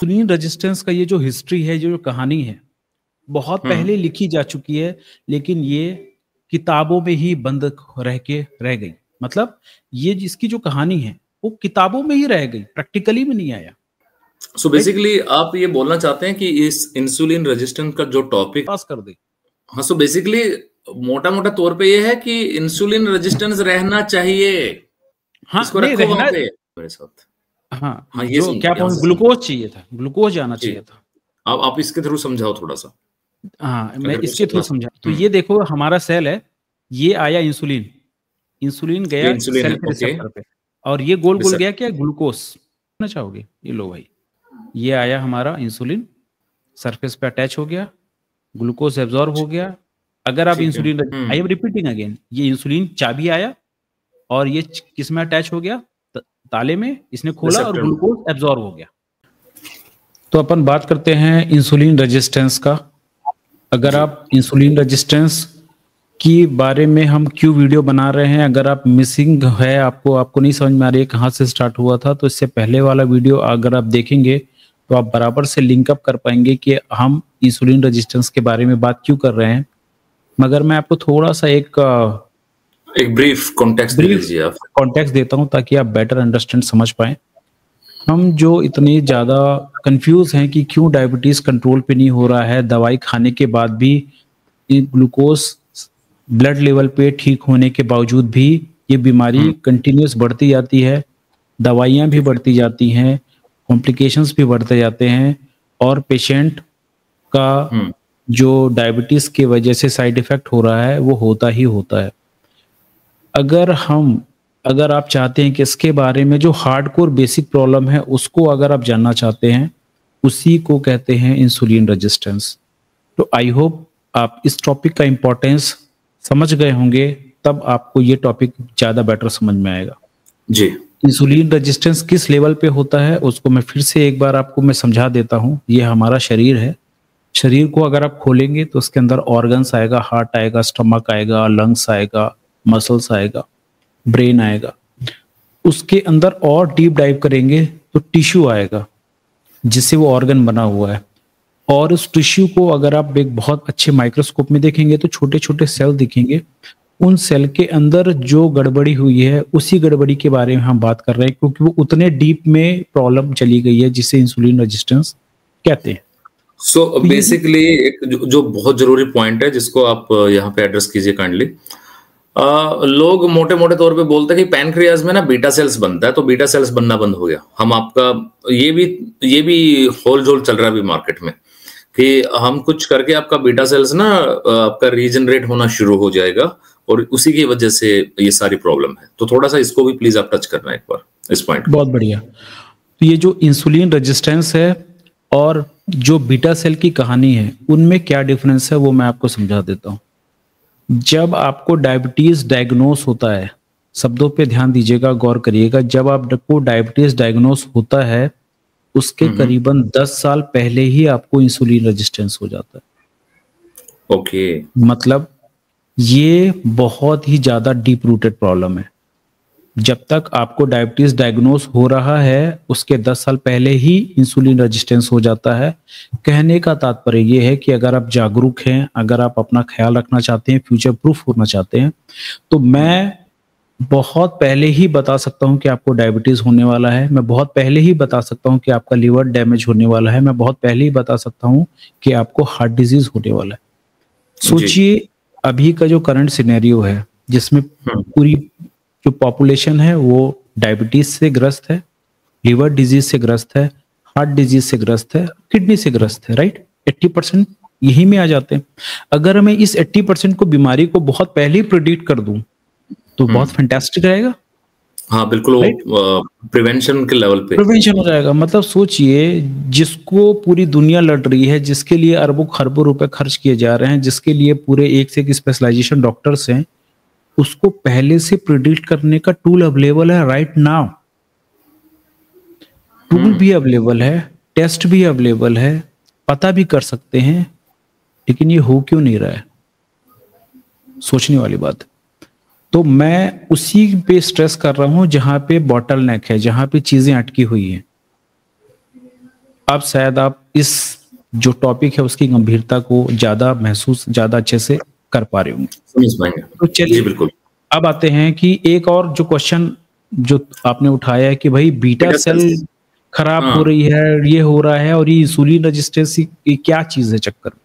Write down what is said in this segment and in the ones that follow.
Insulin resistance का ये जो हिस्ट्री है, जो कहानी है, बहुत पहले लिखी जा चुकी है, लेकिन ये किताबों में ही बंद रह गई। मतलब ये जिसकी जो कहानी है, वो किताबों में ही रह गई, प्रैक्टिकली में नहीं आया। सो बेसिकली आप ये बोलना चाहते हैं कि इस इंसुलिन रेजिस्टेंस का जो टॉपिक पास कर दे। हाँ, सो बेसिकली मोटा तौर पे ये है कि इंसुलिन रेजिस्टेंस रहना चाहिए। हाँ, इसको नहीं रखो रहना, वहां पे मेरे साथ। हाँ, हाँ, ये जो क्या ग्लूकोज चाहिए था, ग्लूकोज आना जी, चाहिए था। आप इसके थ्रू समझाओ थोड़ा सा, हाँ, मैं अगर हो इसके थ्रू सके। समझा। तो ये देखो, हमारा सेल है, ये आया इंसुलिन, इंसुलिन ये गया इंसुलिन सेल है, के ओके। रिसेप्टर पे, और ये गोल गोल सर, गया क्या, ग्लूकोज ना चाहोगे, ये लो भाई, ये आया हमारा इंसुलिन, सरफेस पे अटैच हो गया, ग्लूकोज एब्जॉर्ब हो गया। अगर आप ठीक है। Insulin, I am repeating again, ये इंसुलिन चाबी आया, और ये किस में अटैच हो गया, ताले में, इसने खोला और रिसेप्टर में। ग्लूकोज एब्जॉर्ब हो गया। तो अपन बात करते हैं इंसुलिन रेजिस्टेंस का। अगर जी। आप इंसुलिन रेजिस्टेंस के बारे में हम क्यों वीडियो बना रहे हैं, अगर आप मिसिंग है, आपको नहीं समझ में आ रही है कहाँ से स्टार्ट हुआ था, तो इससे पहले वाला वीडियो अगर आप देखेंगे तो आप बराबर से लिंकअप कर पाएंगे कि हम इंसुलिन रेजिस्टेंस के बारे में बात क्यों कर रहे हैं। मगर मैं आपको थोड़ा सा एक ब्रीफ कॉन्टेक्स्ट दे ब्रीफ दीजिए आप। कॉन्टेक्स्ट देता हूं, ताकि आप बेटर अंडरस्टैंड समझ पाए। हम जो इतने ज़्यादा कंफ्यूज हैं कि क्यों डायबिटीज़ कंट्रोल पे नहीं हो रहा है, दवाई खाने के बाद भी ग्लूकोज ब्लड लेवल पे ठीक होने के बावजूद भी ये बीमारी कंटिन्यूस बढ़ती जाती है, दवाइयाँ भी बढ़ती जाती हैं, कॉम्प्लिकेशंस भी बढ़ते जाते हैं, और पेशेंट का जो डायबिटीज़ की वजह से साइड इफ़ेक्ट हो रहा है, वो होता ही होता है। अगर आप चाहते हैं कि इसके बारे में जो हार्डकोर बेसिक प्रॉब्लम है, उसको अगर आप जानना चाहते हैं, उसी को कहते हैं इंसुलिन रेजिस्टेंस। तो आई होप आप इस टॉपिक का इम्पोर्टेंस समझ गए होंगे, तब आपको ये टॉपिक ज़्यादा बेटर समझ में आएगा। जी। इंसुलिन रेजिस्टेंस किस लेवल पे होता है, उसको मैं फिर से एक बार आपको मैं समझा देता हूँ। ये हमारा शरीर है, शरीर को अगर आप खोलेंगे तो उसके अंदर ऑर्गन्स आएगा, हार्ट आएगा, स्टमक आएगा, लंग्स आएगा, मसल्स आएगा, ब्रेन आएगा। उसके अंदर और डीप डाइव करेंगे तो टिश्यू आएगा, जिससे वो ऑर्गन बना हुआ है। और उस टिश्यू को अगर आप एक बहुत अच्छे माइक्रोस्कोप में देखेंगे तो छोटे छोटे सेल दिखेंगे। उन सेल के अंदर जो गड़बड़ी हुई है, उसी गड़बड़ी के बारे में हम बात कर रहे हैं, क्योंकि वो उतने डीप में प्रॉब्लम चली गई है, जिसे इंसुलिन रेजिस्टेंस कहते हैं। सो बेसिकली एक जो बहुत जरूरी पॉइंट है, जिसको आप यहाँ पे एड्रेस कीजिए काइंडली। लोग मोटे मोटे तौर पे बोलते हैं कि पैनक्रियाज में ना बीटा सेल्स बनता है, तो बीटा सेल्स बनना बंद हो गया। हम आपका ये भी होल जोल चल रहा है अभी मार्केट में, कि हम कुछ करके आपका बीटा सेल्स ना आपका रीजनरेट होना शुरू हो जाएगा, और उसी की वजह से ये सारी प्रॉब्लम है। तो थोड़ा सा इसको भी प्लीज आप टच करना एक बार, इस पॉइंट को। बहुत बढ़िया। तो ये जो इंसुलिन रेजिस्टेंस है और जो बीटा सेल की कहानी है, उनमें क्या डिफरेंस है वो मैं आपको समझा देता हूँ। जब आपको डायबिटीज डायग्नोस होता है, शब्दों पे ध्यान दीजिएगा, गौर करिएगा, जब आपको डायबिटीज डायग्नोस होता है, उसके करीबन 10 साल पहले ही आपको इंसुलिन रेजिस्टेंस हो जाता है। ओके। मतलब ये बहुत ही ज्यादा डीप रूटेड प्रॉब्लम है। जब तक आपको डायबिटीज डायग्नोस हो रहा है, उसके 10 साल पहले ही इंसुलिन रेजिस्टेंस हो जाता है। कहने का तात्पर्य ये है कि अगर आप जागरूक हैं, अगर आप अपना ख्याल रखना चाहते हैं, फ्यूचर प्रूफ होना चाहते हैं, तो मैं बहुत पहले ही बता सकता हूं कि आपको डायबिटीज होने वाला है। मैं बहुत पहले ही बता सकता हूं कि आपका लिवर डैमेज होने वाला है। मैं बहुत पहले ही बता सकता हूं कि आपको हार्ट डिजीज होने वाला है। सोचिए, अभी का जो करंट सिनेरियो है, जिसमें पूरी जो पॉपुलेशन है वो डायबिटीज से ग्रस्त है, लिवर डिजीज से ग्रस्त है, हार्ट डिजीज से ग्रस्त है, किडनी से ग्रस्त है, राइट। 80% यही में आ जाते हैं। अगर मैं इस 80% को बीमारी को बहुत पहले ही प्रिडिक्ट कर दूं तो बहुत फैंटास्टिक रहेगा। हाँ बिल्कुल, वो प्रिवेंशन के लेवल पे प्रिवेंशन हो जाएगा। मतलब सोचिए, जिसको पूरी दुनिया लड़ रही है, जिसके लिए अरबों खरबों रुपए खर्च किए जा रहे हैं, जिसके लिए पूरे एक से एक स्पेशलाइजेशन डॉक्टर्स हैं, उसको पहले से प्रिडिक्ट करने का टूल अवेलेबल है राइट नाउ। टूल भी अवेलेबल है, टेस्ट भी अवेलेबल है, पता भी कर सकते हैं, लेकिन ये हो क्यों नहीं रहा है, सोचने वाली बात है। तो मैं उसी पे स्ट्रेस कर रहा हूं जहां पे बॉटल नेक है, जहां पे चीजें अटकी हुई हैं। अब शायद आप इस जो टॉपिक है उसकी गंभीरता को ज्यादा अच्छे से कर पा रहे होंगे। समझ पाएंगे। तो जी चलिए बिल्कुल। अब आते हैं कि एक और जो क्वेश्चन जो आपने उठाया है कि भाई बीटा सेल खराब हो रही है, ये हो रहा है, और ये इंसुलिन रेजिस्टेंस की क्या चीज है चक्कर में।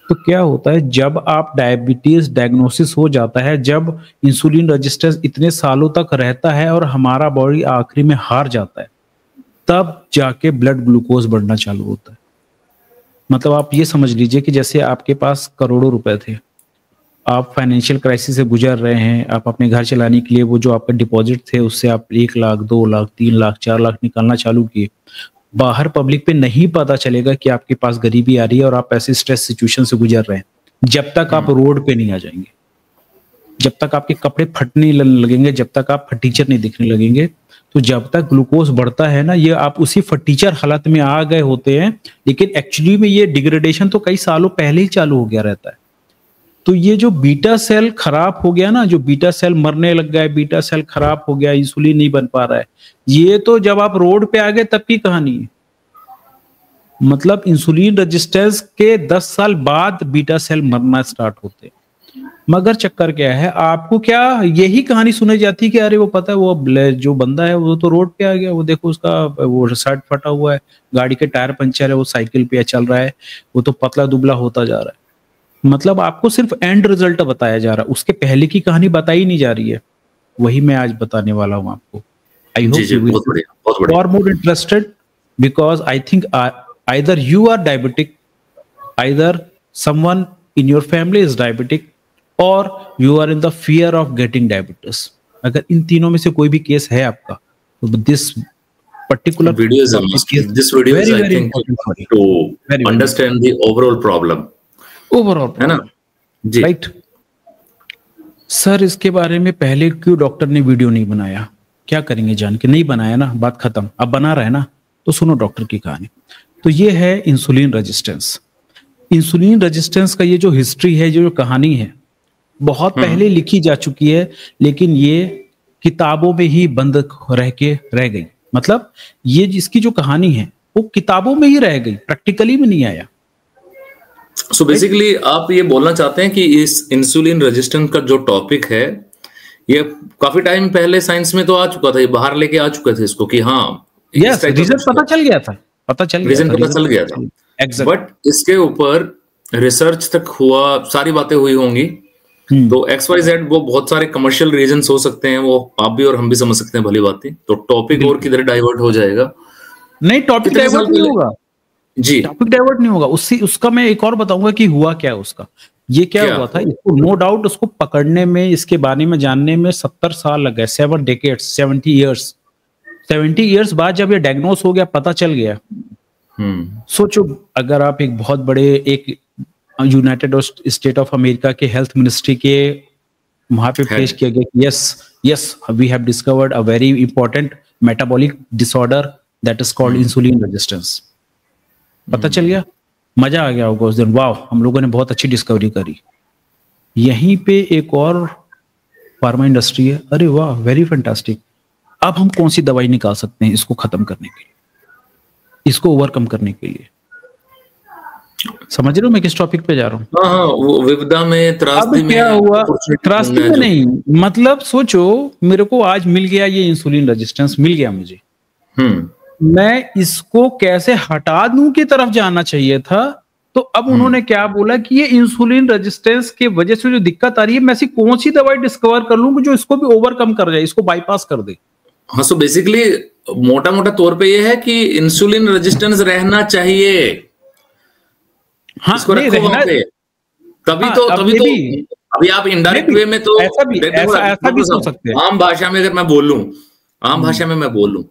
तो क्या होता है, जब आप डायबिटीज डायग्नोसिस हो जाता है, जब इंसुलिन रेजिस्टेंस इतने सालों तक रहता है और हमारा बॉडी आखिरी में हार जाता है, तब जाके ब्लड ग्लूकोज बढ़ना चालू होता है। मतलब आप ये समझ लीजिए कि जैसे आपके पास करोड़ों रुपए थे, आप फाइनेंशियल क्राइसिस से गुजर रहे हैं, आप अपने घर चलाने के लिए वो जो आपका डिपॉजिट थे उससे आप 1 लाख, 2 लाख, 3 लाख, 4 लाख निकालना चालू किए। बाहर पब्लिक पे नहीं पता चलेगा कि आपके पास गरीबी आ रही है और आप ऐसे स्ट्रेस सिचुएशन से गुजर रहे हैं, जब तक आप रोड पे नहीं आ जाएंगे, जब तक आपके कपड़े फटने लगेंगे, जब तक आप फटीचर नहीं दिखने लगेंगे। तो जब तक ग्लूकोज बढ़ता है ना, ये आप उसी फटीचर हालत में आ गए होते हैं, लेकिन एक्चुअली में ये डिग्रेडेशन तो कई सालों पहले ही चालू हो गया रहता है। तो ये जो बीटा सेल खराब हो गया ना, जो बीटा सेल मरने लग गया, बीटा सेल खराब हो गया, इंसुलिन नहीं बन पा रहा है, ये तो जब आप रोड पे आ गए तब की कहानी है। मतलब इंसुलिन रेजिस्टेंस के 10 साल बाद बीटा सेल मरना स्टार्ट होते हैं। मगर चक्कर क्या है, आपको क्या यही कहानी सुनाई जाती है कि अरे वो पता है वो जो बंदा है वो तो रोड पे आ गया, वो देखो उसका वो शर्ट फटा हुआ है, गाड़ी के टायर पंचर है, वो साइकिल पे चल रहा है, वो तो पतला दुबला होता जा रहा है। मतलब आपको सिर्फ एंड रिजल्ट बताया जा रहा है, उसके पहले की कहानी बताई नहीं जा रही है। वही मैं आज बताने वाला हूं आपको। I hope you will for more interested, because I think either you are diabetic, either someone in your family is diabetic, or you are in the fear of getting diabetes. अगर इन तीनों में से कोई भी केस है आपका, तो this particular video is a must. This video is, I think, to understand the overall problem. Overall है ना जी, राइट। सर इसके बारे में पहले क्यों डॉक्टर ने वीडियो नहीं बनाया? क्या करेंगे जान के? नहीं बनाया ना, बात खत्म। अब बना रहा है ना, तो सुनो डॉक्टर की कहानी। तो ये है इंसुलिन रेजिस्टेंस। इंसुलिन रेजिस्टेंस का ये जो हिस्ट्री है, जो कहानी है, बहुत पहले लिखी जा चुकी है, लेकिन ये किताबों में ही बंद रह गई। मतलब ये जिसकी जो कहानी है वो किताबों में ही रह गई, प्रैक्टिकली में नहीं आया। सो बेसिकली आप ये बोलना चाहते हैं कि इस इंसुलिन रेजिस्टेंस का जो टॉपिक है, ये काफी टाइम पहले साइंस में तो आ चुका था, ये बाहर लेके आ चुके थे इसको कि हाँ रीजन पता चल गया था, रीजन पता चल गया था। बट इसके ऊपर रिसर्च तक हुआ, सारी बातें हुई होंगी, तो XYZ वो बहुत सारे कमर्शियल रीजंस हो सकते हैं, वो आप भी और हम भी समझ सकते हैं, भली बात है। तो टॉपिक और किधर डाइवर्ट हो जाएगा? नहीं, टॉपिक डाइवर्ट नहीं होगा जी, टॉपिक डाइवर्ट नहीं होगा। उसका मैं एक और बताऊंगा कि हुआ क्या उसका। ये क्या हुआ था, इसको नो डाउट उसको पकड़ने में, इसके बारे में जानने में 70 साल लग गए, 7 डेकेड्स, 70 इयर्स। 70 इयर्स बाद जब ये डायग्नोस हो गया, पता चल गया। सोचो अगर आप एक बहुत बड़े एक यूनाइटेड स्टेट ऑफ अमेरिका के हेल्थ मिनिस्ट्री के वहां पे पेश किया गया, yes we have discovered a very important metabolic disorder that is called insulin resistance. पता चल गया, मजा आ गया होगा उस दिन, वाह हम लोगों ने बहुत अच्छी डिस्कवरी करी। यहीं पे एक और फार्मा इंडस्ट्री है, अरे वाह वेरी फैंटास्टिक, अब हम कौन सी दवाई निकाल सकते हैं इसको खत्म करने के लिए, इसको ओवरकम करने के लिए। समझ रहे हो मैं किस टॉपिक पे जा रहा हूँ? हाँ, वो विपदा में, त्रासदी में, क्या हुआ, त्रासदी में नहीं, मतलब सोचो मेरे को आज मिल गया ये इंसुलिन रेजिस्टेंस, मिल गया मुझे, मैं इसको कैसे हटा दूं की तरफ जाना चाहिए था। तो अब उन्होंने क्या बोला कि ये इंसुलिन रेजिस्टेंस के वजह से जो दिक्कत आ रही है, मैं ऐसी कौन सी दवाई डिस्कवर कर लूं जो इसको भी ओवरकम कर जाए, इसको बाईपास कर दे। हाँ, सो बेसिकली मोटा मोटा तौर पे ये है कि इंसुलिन रेजिस्टेंस रहना चाहिए। हाँ, इसको रखो वहां पे, तभी तो अभी आप इनडायरेक्ट वे में तो ऐसा भी सोच सकते हैं। आम भाषा में अगर मैं बोलूं,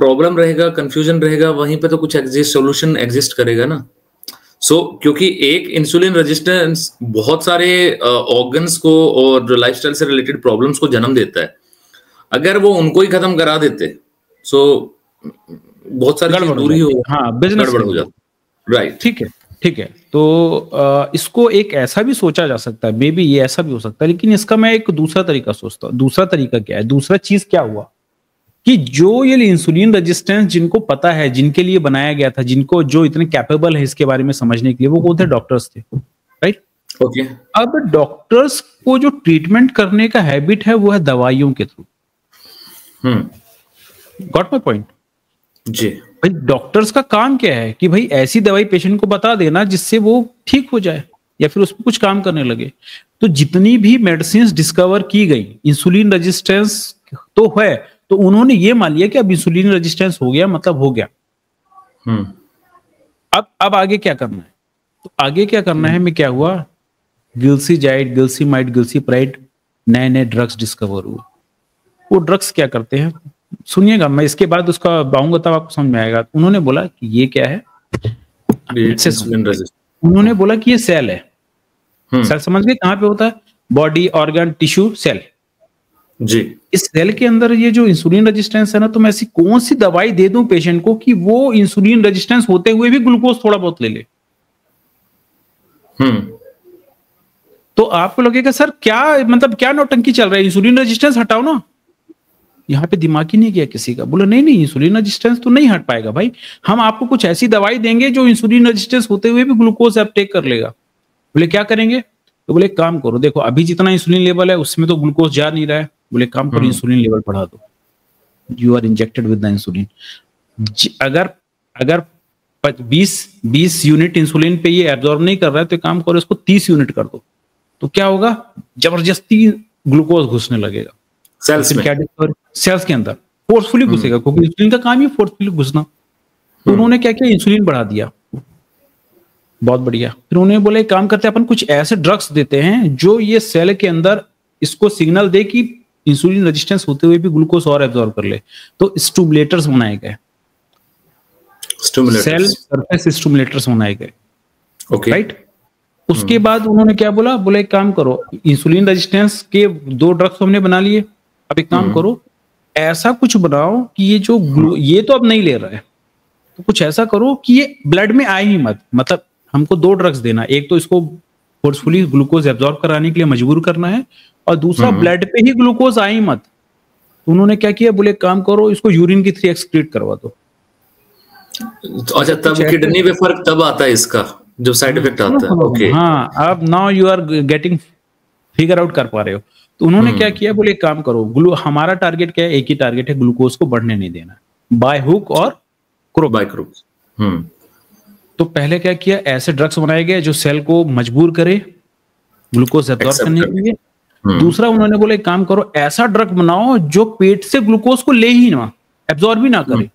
प्रॉब्लम रहेगा, कंफ्यूजन रहेगा, वहीं पे तो कुछ सोल्यूशन एग्जिस्ट करेगा ना। क्योंकि एक इंसुलिन रेजिस्टेंस बहुत सारे ऑर्गन्स को और लाइफस्टाइल से रिलेटेड प्रॉब्लम्स को जन्म देता है। अगर वो उनको ही खत्म करा देते, बहुत सारी चीजें दूरी हो, बिजनेस गड़बड़ हो जाता। राइट, ठीक है। तो इसको एक ऐसा भी सोचा जा सकता है, मे बी ये ऐसा भी हो सकता है, लेकिन इसका मैं एक दूसरा तरीका सोचता हूँ। दूसरा तरीका क्या है, दूसरा चीज क्या हुआ, कि जो ये इंसुलिन रेजिस्टेंस जिनको पता है, जिनके लिए बनाया गया था, जिनको जो इतने कैपेबल है इसके बारे में समझने के लिए, वो कौन थे? डॉक्टर्स थे, राइट? ओके। अब डॉक्टर्स को जो ट्रीटमेंट करने का हैबिट है वो है दवाइयों के थ्रू। Got my point? जी। भाई डॉक्टर्स का काम क्या है कि भाई ऐसी दवाई पेशेंट को बता देना जिससे वो ठीक हो जाए या फिर उस पर कुछ काम करने लगे। तो जितनी भी मेडिसिन डिस्कवर की गई, इंसुलिन रेजिस्टेंस तो है, तो उन्होंने ये मान लिया कि अब इंसुलिन रेजिस्टेंस हो गया मतलब हो गया। अब आगे क्या करना है? तो आगे क्या करना है में क्या हुआ? गिल्सीजाइड, गिल्सीमाइड, गिल्सीप्राइड, नए नए ड्रग्स डिस्कवर हुए। वो ड्रग्स क्या करते हैं सुनिएगा, मैं इसके बाद उसका बताऊंगा तब आपको समझ में आएगा। उन्होंने बोला कि ये क्या है, उन्होंने बोला कि ये सेल है। सेल समझ गए कहां पे होता है? Body, organ, tissue, cell. जी। इस सेल के अंदर ये जो इंसुलिन रेजिस्टेंस है ना, तो मैं ऐसी कौन सी दवाई दे दूं पेशेंट को कि वो इंसुलिन रेजिस्टेंस होते हुए भी ग्लूकोज थोड़ा बहुत ले ले। तो आपको लगेगा सर क्या मतलब क्या नौटंकी चल रहा है, इंसुलिन रेजिस्टेंस हटाओ ना। यहाँ पे दिमाग ही नहीं गया किसी का। बोला नहीं नहीं, इंसुलिन रेजिस्टेंस तो नहीं हट पाएगा भाई, हम आपको कुछ ऐसी दवाई देंगे जो इंसुलिन रेजिस्टेंस होते हुए भी ग्लूकोज अपटेक कर लेगा। बोले क्या करेंगे? तो बोले काम करो, देखो अभी जितना इंसुलिन लेवल है उसमें तो ग्लूकोज जा नहीं रहा है। बोले काम करो, इंसुलिन लेवल बढ़ा दो, you are injected with the insulin. अगर अगर 20 यूनिट इंसुलिन पे ये एब्जॉर्ब नहीं कर रहा है तो काम करो इसको 30 यूनिट कर दो। तो क्या होगा? जबरदस्ती ग्लूकोज घुसने लगेगा सेल्स में। क्या डिस्कवर? सेल्स के अंदर फोर्सफुली घुसेगा, क्योंकि इंसुलिन का काम ही फोर्सफुली घुसना। तो उन्होंने क्या किया? इंसुलिन बढ़ा दिया। बहुत बढ़िया। फिर उन्होंने बोला एक काम करते हैं अपन कुछ ऐसे ड्रग्स देते हैं जो ये सेल के अंदर इसको सिग्नल दे कि इंसुलिन रेजिस्टेंस होते हुए भी ग्लूकोज और एब्जॉर्ब कर ले। तो स्टिमुलेटर्स बनाए गए, सेल सरफेस स्टिमुलेटर्स बनाए गए, राइट? उसके बाद उन्होंने क्या बोला? बोला एक काम करो, इंसुलिन रेजिस्टेंस के 2 ड्रग्स हमने बना लिए, अब एक काम करो ऐसा कुछ बनाओ कि ये जो ये तो अब नहीं ले रहा है, तो कुछ ऐसा करो कि ये ब्लड में आए ही मत। मतलब हमको 2 ड्रग्स देना, एक तो इसको फोर्सफुली ग्लूकोज एब्जॉर्ब कराने के लिए मजबूर करना है, और दूसरा ब्लड पे ही ग्लूकोज आए ही मत। तो उन्होंने क्या किया? बोले काम करो इसको यूरिन की 3 एक्सक्रीट करवा दो। अच्छा, तब किडनी पे फर्क तब आता है इसका जब साइड इफेक्ट आता है। ओके, हाँ, अब now you are getting figure out कर पा रहे हो। तो उन्होंने क्या किया? बोले काम करो, हमारा टारगेट क्या है? एक ही टारगेट है, ग्लूकोज को बढ़ने नहीं देना, बाय हुक और क्रोक। By crook. तो पहले क्या किया? ऐसे ड्रग्स बनाए गए जो सेल को मजबूर करे ग्लूकोज एब्जॉर्ब करने के लिए। दूसरा उन्होंने बोले काम करो ऐसा ड्रग बनाओ जो पेट से ग्लूकोज को ले ही ना, एब्जॉर्ब भी ना करे।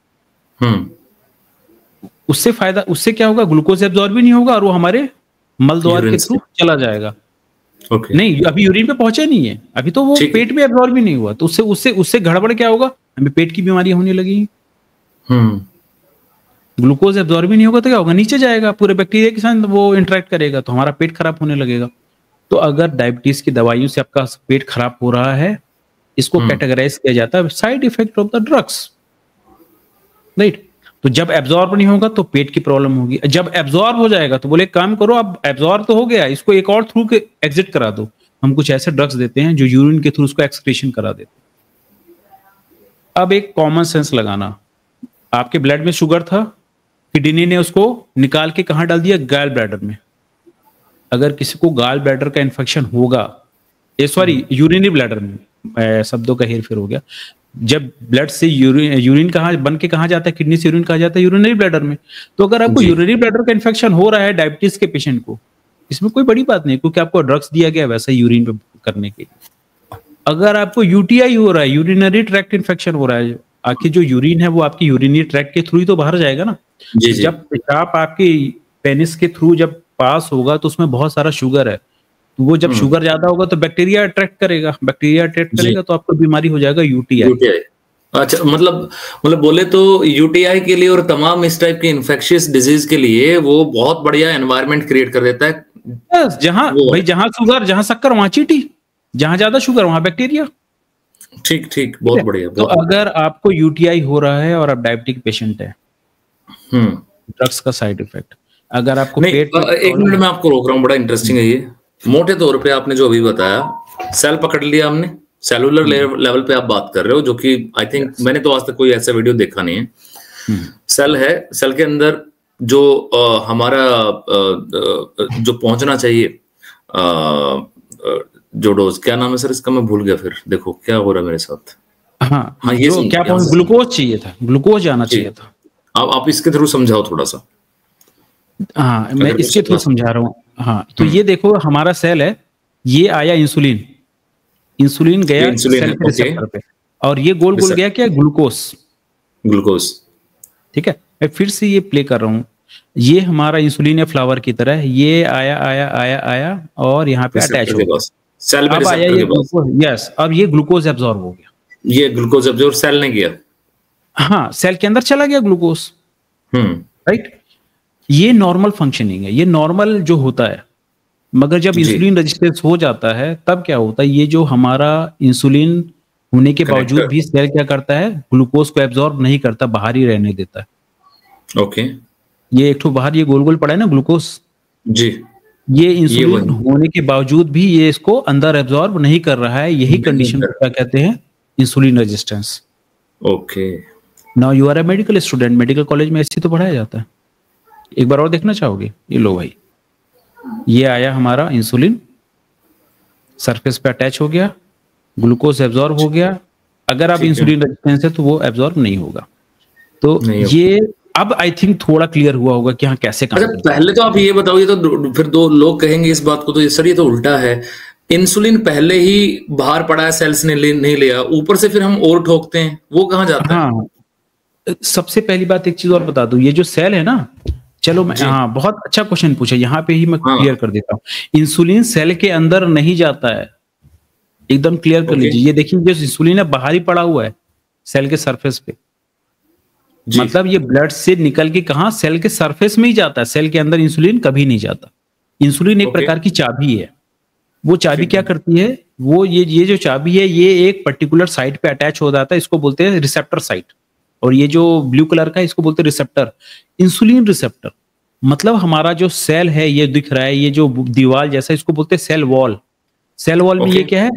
उससे फायदा, उससे क्या होगा? ग्लूकोज एब्जॉर्ब भी नहीं होगा और वो हमारे मल द्वार के थ्रू चला जाएगा। नहीं, अभी यूरिन पे पहुंचे नहीं है, अभी तो वो पेट में एब्जॉर्ब भी नहीं हुआ। तो उससे उससे उससे गड़बड़ क्या होगा? हमें पेट की बीमारियां होने लगी। ग्लूकोज एब्जॉर्ब भी नहीं होगा तो क्या होगा? नीचे जाएगा, पूरे बैक्टीरिया के साथ वो इंटरेक्ट करेगा, तो हमारा पेट खराब होने लगेगा। तो अगर डायबिटीज की दवाइयों से आपका पेट खराब हो रहा है, इसको कैटेगराइज किया जाता है side effect of the drugs, right? तो जब एब्जॉर्ब नहीं होगा तो पेट की प्रॉब्लम होगी, जब एब्जॉर्ब हो जाएगा तो बोले काम करो अब एब्जॉर्ब तो हो गया, इसको एक और थ्रू के एग्जिट करा दो। हम कुछ ऐसे ड्रग्स देते हैं जो यूरिन के थ्रू उसको एक्सक्रीशन करा देते हैं। अब एक कॉमन सेंस लगाना, आपके ब्लड में शुगर था, किडनी ने उसको निकाल के कहां डाल दिया? गॉल ब्लैडर में। अगर किसी को गॉल ब्लैडर का इन्फेक्शन होगा, सॉरी यूरिनरी ब्लैडर में, शब्दों का हेरफेर हो गया। जब ब्लड से यूरिन कहाँ बन के कहाँ जाता है? किडनी से यूरिन कहाँ जाता है? यूरिनरी ब्लैडर में। तो अगर आपको यूरिनरी ब्लैडर का इन्फेक्शन हो रहा है डायबिटीज के पेशेंट को, इसमें कोई बड़ी बात नहीं, क्योंकि आपको ड्रग्स दिया गया वैसा यूरिन पे करने के लिए। अगर आपको यूटीआई हो रहा है, यूरिनरी ट्रैक्ट इन्फेक्शन हो रहा है, आखिर जो यूरिन है वो आपकी यूरिनरी ट्रैक्ट के थ्रू ही तो बाहर जाएगा ना। जब पेशाब आपके पेनिस के थ्रू जब पास होगा तो उसमें बहुत सारा शुगर है, तो वो जब शुगर ज्यादा होगा तो बैक्टीरिया अट्रैक्ट करेगा, बैक्टीरिया अट्रैक्ट करेगा तो आपको बीमारी हो जाएगा यूटीआई। अच्छा, मतलब बोले तो यूटीआई के लिए और तमाम इस टाइप के इन्फेक्शियस डिजीज के लिए वो बहुत बढ़िया एनवायरनमेंट क्रिएट कर देता है। जहां भाई जहां शुगर, जहां शक्कर वहां चींटी, जहां ज्यादा शुगर वहां बैक्टीरिया। ठीक, बहुत बढ़िया। तो अगर आपको यूटीआई हो रहा है और आप डायबिटिक पेशेंट है, ड्रग्स का साइड इफेक्ट, अगर आपको पेट में, एक मिनट में आपको रोक रहा हूँ, बड़ा इंटरेस्टिंग है ये। मोटे तौर पे आपने जो अभी बताया, सेल पकड़ लिया हमने, सेलुलर लेवल पे आप बात कर रहे हो, जो कि आई थिंक मैंने तो आज तक कोई ऐसा वीडियो देखा नहीं है। सेल है, सेल के अंदर जो हमारा जो पहुंचना चाहिए, जो डोज, क्या नाम है सर इसका, मैं भूल गया, फिर देखो क्या हो रहा है मेरे साथ। हाँ, ये क्या ग्लूकोज चाहिए था, ग्लूकोज जाना चाहिए था। आप इसके थ्रू समझाओ थोड़ा सा। हाँ, मैं इसके थ्रू समझा रहा हूँ। हाँ, तो ये देखो हमारा सेल है, ये आया इंसुलिन, इंसुलिन गया सेल के रिसेप्टर पे, और ये गोल गोल गया क्या, ग्लूकोज, ग्लूकोज। ठीक है, मैं फिर से ये प्ले कर रहा हूँ, ये हमारा इंसुलिन है फ्लावर की तरह, ये आया आया आया आया और यहाँ पे अटैच हो गया सेल में, अब आया ये ग्लूकोज। यस, अब ये ग्लूकोज एब्जॉर्ब हो गया, ये ग्लूकोज एब्जॉर्ब सेल ने किया। हाँ, सेल के अंदर चला गया ग्लूकोज। राइट, ये नॉर्मल फंक्शनिंग है, ये नॉर्मल जो होता है। मगर जब इंसुलिन रेजिस्टेंस हो जाता है तब क्या होता है, ये जो हमारा इंसुलिन होने के बावजूद भी सेल क्या करता है, ग्लूकोज को एब्जॉर्ब नहीं करता, बाहर ही रहने देता है। ओके, ये एक तो बाहर ये गोल गोल पड़ा है ना ग्लूकोज जी, ये इंसुलिन होने के बावजूद भी ये इसको अंदर एब्जॉर्ब नहीं कर रहा है, यही कंडीशन को क्या कहते हैं, insulin resistance. Okay, now you are a medical student, medical college में ऐसे तो पढ़ाया जाता है। एक बार और देखना चाहोगे? ये लो भाई, ये आया हमारा इंसुलिन, सरफेस पे अटैच हो गया, ग्लूकोज एब्जॉर्ब हो गया। अगर आप इंसुलिन रेजिस्टेंस है तो वो एब्जॉर्ब नहीं होगा। तो ये अब आई थिंक थोड़ा क्लियर हुआ होगा कि हाँ कैसे काम। अच्छा, पहले तो आप ये बताओ, ये तो फिर दो लोग कहेंगे इस बात को, तो सर ये तो उल्टा है, इंसुलिन पहले ही बाहर पड़ा है, सेल्स ने नहीं लिया, ऊपर से फिर हम और ठोकते हैं, वो कहाँ जाता है? हाँ, सबसे पहली बात एक चीज और बता दूं, ये जो सेल है ना, चलो मैं, हाँ बहुत अच्छा क्वेश्चन पूछा, यहाँ पे ही मैं क्लियर कर देता हूँ। इंसुलिन सेल के अंदर नहीं जाता है, एकदम क्लियर कर लीजिए। ये देखिए, जो इंसुलिन है बाहर ही पड़ा हुआ है सेल के सरफेस पे, मतलब ये ब्लड से निकल के कहा, सेल के सरफेस में ही जाता है, सेल के अंदर इंसुलिन कभी नहीं जाता। इंसुलिन एक प्रकार की चाबी है, वो चाबी क्या करती है, वो ये जो चाबी है, ये एक पर्टिकुलर साइट पे अटैच हो जाता है, इसको बोलते हैं रिसेप्टर साइट। और ये जो ब्लू कलर का है, इसको बोलते हैं रिसेप्टर, इंसुलिन रिसेप्टर। मतलब हमारा जो सेल है, ये दिख रहा है, ये जो दीवार जैसा, इसको बोलते हैं सेल वॉल। सेल वॉल में ये क्या है,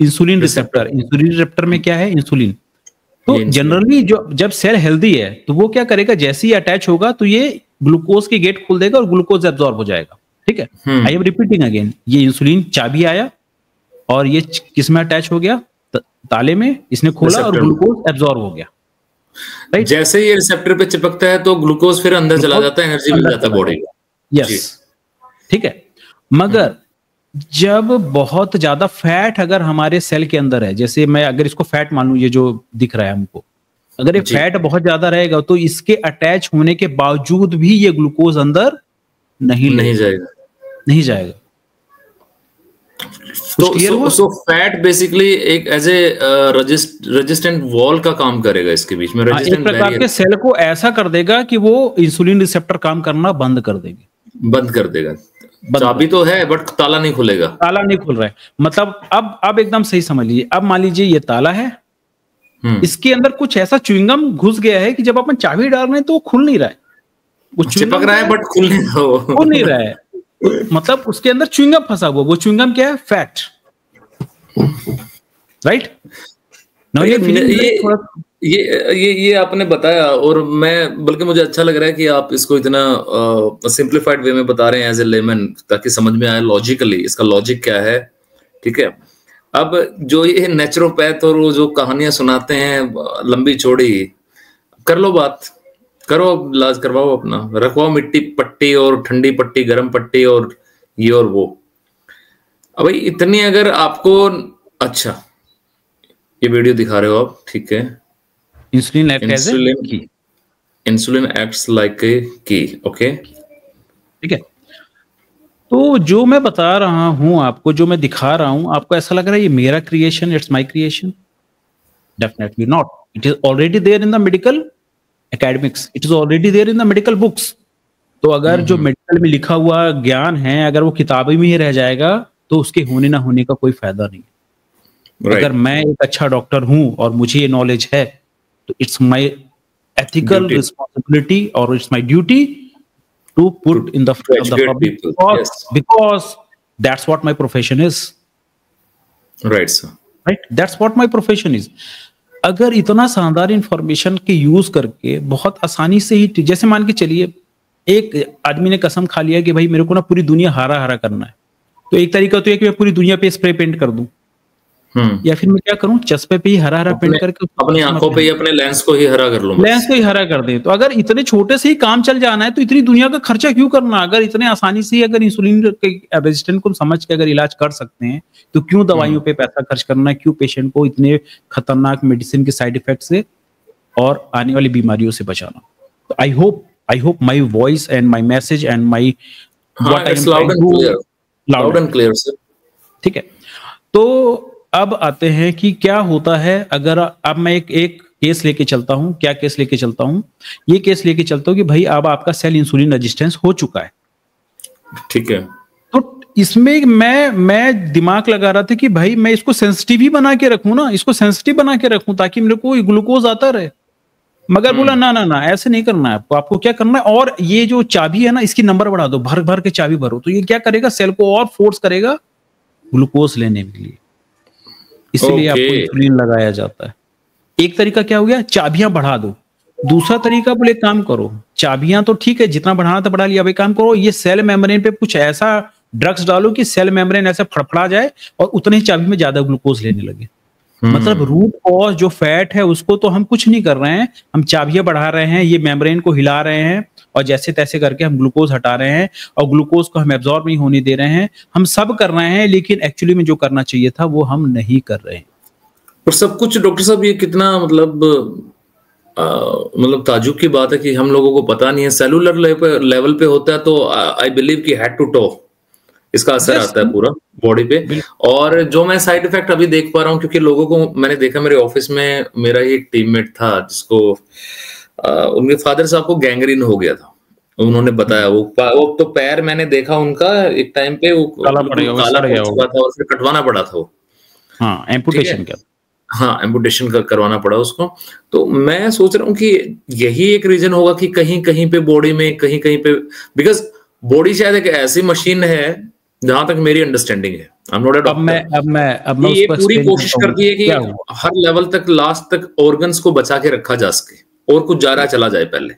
इंसुलिन रिसेप्टर। इंसुलिन रिसेप्टर में क्या है, इंसुलिन। तो जनरली जो जब सेल हेल्दी है तो वो क्या करेगा, जैसे ही अटैच होगा तो ये ग्लूकोज की गेट खोल देगा और ग्लूकोज एब्जॉर्ब हो जाएगा। ठीक है, आई एम रिपीटिंग अगेन, ये इंसुलिन चाबी आया और ये किस में अटैच हो गया, ताले में, इसने खोला और ग्लूकोज एब्जॉर्ब हो गया। राइट, जैसे ये रिसेप्टर पे चिपकता है तो ग्लूकोज फिर अंदर चला जाता है, एनर्जी मिल जाता है बॉडी को। यस, ठीक है। मगर जब बहुत ज्यादा फैट अगर हमारे सेल के अंदर है, जैसे मैं अगर इसको फैट मान लूं, ये जो दिख रहा है हमको, अगर ये फैट बहुत ज्यादा रहेगा तो इसके अटैच होने के बावजूद भी ये ग्लूकोज अंदर नहीं जाएगा। तो फैट बेसिकली एक एज ए रेजिस्टेंट वॉल का काम करेगा इसके बीच में, एक प्रकार के सेल को ऐसा कर देगा कि वो इंसुलिन रिसेप्टर काम करना बंद कर देगा। चाबी तो है बट ताला नहीं खुलेगा, ताला नहीं खुल रहा है। मतलब अब एकदम सही समझ लीजिए, अब मान लीजिए ये ताला है, इसके अंदर कुछ ऐसा च्युइंगम घुस गया है कि जब अपन चाबी डाल रहे हैं तो वो खुल नहीं रहा है, वो चिपक रहा है बट खुल नहीं रहा है। मतलब उसके अंदर च्युइंगम फंसा हुआ, वो च्युइंगम क्या है, फैट। राइट, ये आपने बताया, और मैं बल्कि मुझे अच्छा लग रहा है कि आप इसको इतना सिंप्लीफाइड वे में बता रहे हैं एज ए लेमन, ताकि समझ में आए लॉजिकली इसका लॉजिक क्या है। ठीक है, अब जो ये नेचुरोपैथ और वो जो कहानियां सुनाते हैं लंबी चौड़ी, कर लो बात, करो इलाज करवाओ अपना, रखवाओ मिट्टी पट्टी और ठंडी पट्टी, गर्म पट्टी और ये और वो। अब भाई इतनी अगर आपको, अच्छा ये वीडियो दिखा रहे हो आप, ठीक है, इंसुलिन एक्ट्स लाइक ए की। ओके, ठीक है। तो जो मैं बता रहा हूं आपको, जो मैं दिखा रहा हूं आपको, ऐसा लग रहा है ये मेरा creation, it's my creation? Definitely not. It is already there in the medical academics, it is already there in the medical books. तो अगर जो मेडिकल में लिखा हुआ ज्ञान है, अगर वो किताबें में ही रह जाएगा तो उसके होने ना होने का कोई फायदा नहीं। अगर मैं एक अच्छा डॉक्टर हूं और मुझे ये नॉलेज है, तो इट्स माय एथिकल रिस्पॉन्सिबिलिटी और it's my duty to put in the front of the public, because that's what my profession is. Right, sir. Right, that's what my profession is. अगर इतना शानदार इंफॉर्मेशन के use करके बहुत आसानी से ही, जैसे मान के चलिए एक आदमी ने कसम खा लिया कि भाई मेरे को ना पूरी दुनिया हरा हरा करना है, तो एक तरीका तो है कि मैं पूरी दुनिया पे स्प्रे पेंट कर दूं, या फिर मैं क्या करूं, चस्पे पे ही हरा हरा पेंट करके अपनी आंखों पे ही अपने लेंस को ही हरा कर लूं, लेंस को ही हरा कर दें। तो अगर इतने छोटे से ही काम चल जाना है तो इतनी दुनिया का खर्चा क्यों करना? अगर इतने आसानी से अगर इंसुलिन के रेजिस्टेंट को समझ के अगर इलाज कर सकते हैं तो क्यों दवाइयों पे पैसा खर्च करना है? क्यों पेशेंट को इतने खतरनाक मेडिसिन के साइड इफेक्ट से और आने वाली बीमारियों से बचाना? तो I hope my voice and my message and my loud and clear sir. ठीक है, तो अब आते हैं कि क्या होता है अगर अब मैं एक केस लेके चलता हूं। क्या केस लेके चलता हूं? ये केस लेके चलता हूं कि भाई अब आपका सेल इंसुलिन रेजिस्टेंस हो चुका है। ठीक है, तो इसमें मैं दिमाग लगा रहा था कि भाई मैं इसको सेंसिटिव ही बना के रखूं ना, इसको सेंसिटिव बना के रखूं ताकि मेरे को ग्लूकोज आता रहे। मगर बोला ना ना ना, ऐसे नहीं करना है आपको। आपको क्या करना है, और ये जो चाबी है ना इसकी नंबर बढ़ा दो, भर भर के चाबी भरो। तो ये क्या करेगा, सेल को और फोर्स करेगा ग्लूकोज लेने के लिए, इसलिए आपको इंसुलिन लगाया जाता है। एक तरीका क्या हो गया, चाबियां बढ़ा दो। दूसरा तरीका, बोले काम करो, चाबियां तो ठीक है जितना बढ़ाना था बढ़ा लिया, अब एक काम करो, ये सेल मेम्ब्रेन पे कुछ ऐसा ड्रग्स डालो कि सेल मेम्ब्रेन ऐसे फड़फड़ा जाए और उतने ही चाबी में ज्यादा ग्लूकोज लेने लगे। मतलब रूट कॉज जो फैट है उसको तो हम कुछ नहीं कर रहे हैं, हम चाबियां बढ़ा रहे हैं, ये मेम्ब्रेन को हिला रहे हैं और जैसे तैसे करके हम ग्लूकोज हटा रहे हैं और ग्लूकोज को हम एब्जॉर्ब नहीं होने दे रहे हैं। हम सब कर रहे हैं, लेकिन एक्चुअली में जो करना चाहिए था वो हम नहीं कर रहे हैं। और सब कुछ डॉक्टर साहब, ये कितना मतलब ताजुब की बात है कि हम लोगों को पता नहीं है। सेलुलर लेवल पे होता है तो आई बिलीव कि हेड टू टो इसका असर आता है पूरा बॉडी पे। और जो मैं साइड इफेक्ट अभी देख पा रहा हूँ, क्योंकि लोगों को मैंने देखा, मेरे ऑफिस में मेरा ही एक टीममेट था जिसको उनके फादर साहब को गैंग्रीन हो गया था। उन्होंने बताया वो तो पैर मैंने देखा उनका एक टाइम पे वो काला हो चुका था और फिर कटवाना पड़ा था वो। हाँ, एम्पुटेशन का, हाँ एम्पुटेशन करवाना पड़ा उसको। तो मैं सोच रहा हूँ कि यही एक रीजन होगा कि कहीं कहीं पे बॉडी में, कहीं कहीं पे, बिकॉज बॉडी शायद एक ऐसी मशीन है जहां तक मेरी अंडरस्टैंडिंग है, आई एम नॉट अ डॉक्टर, अब मैं ये पूरी कोशिश करती है कि हर लेवल तक, लास्ट तक ऑर्गन्स को बचा के रखा जा सके और कुछ जा रहा चला जाए। पहले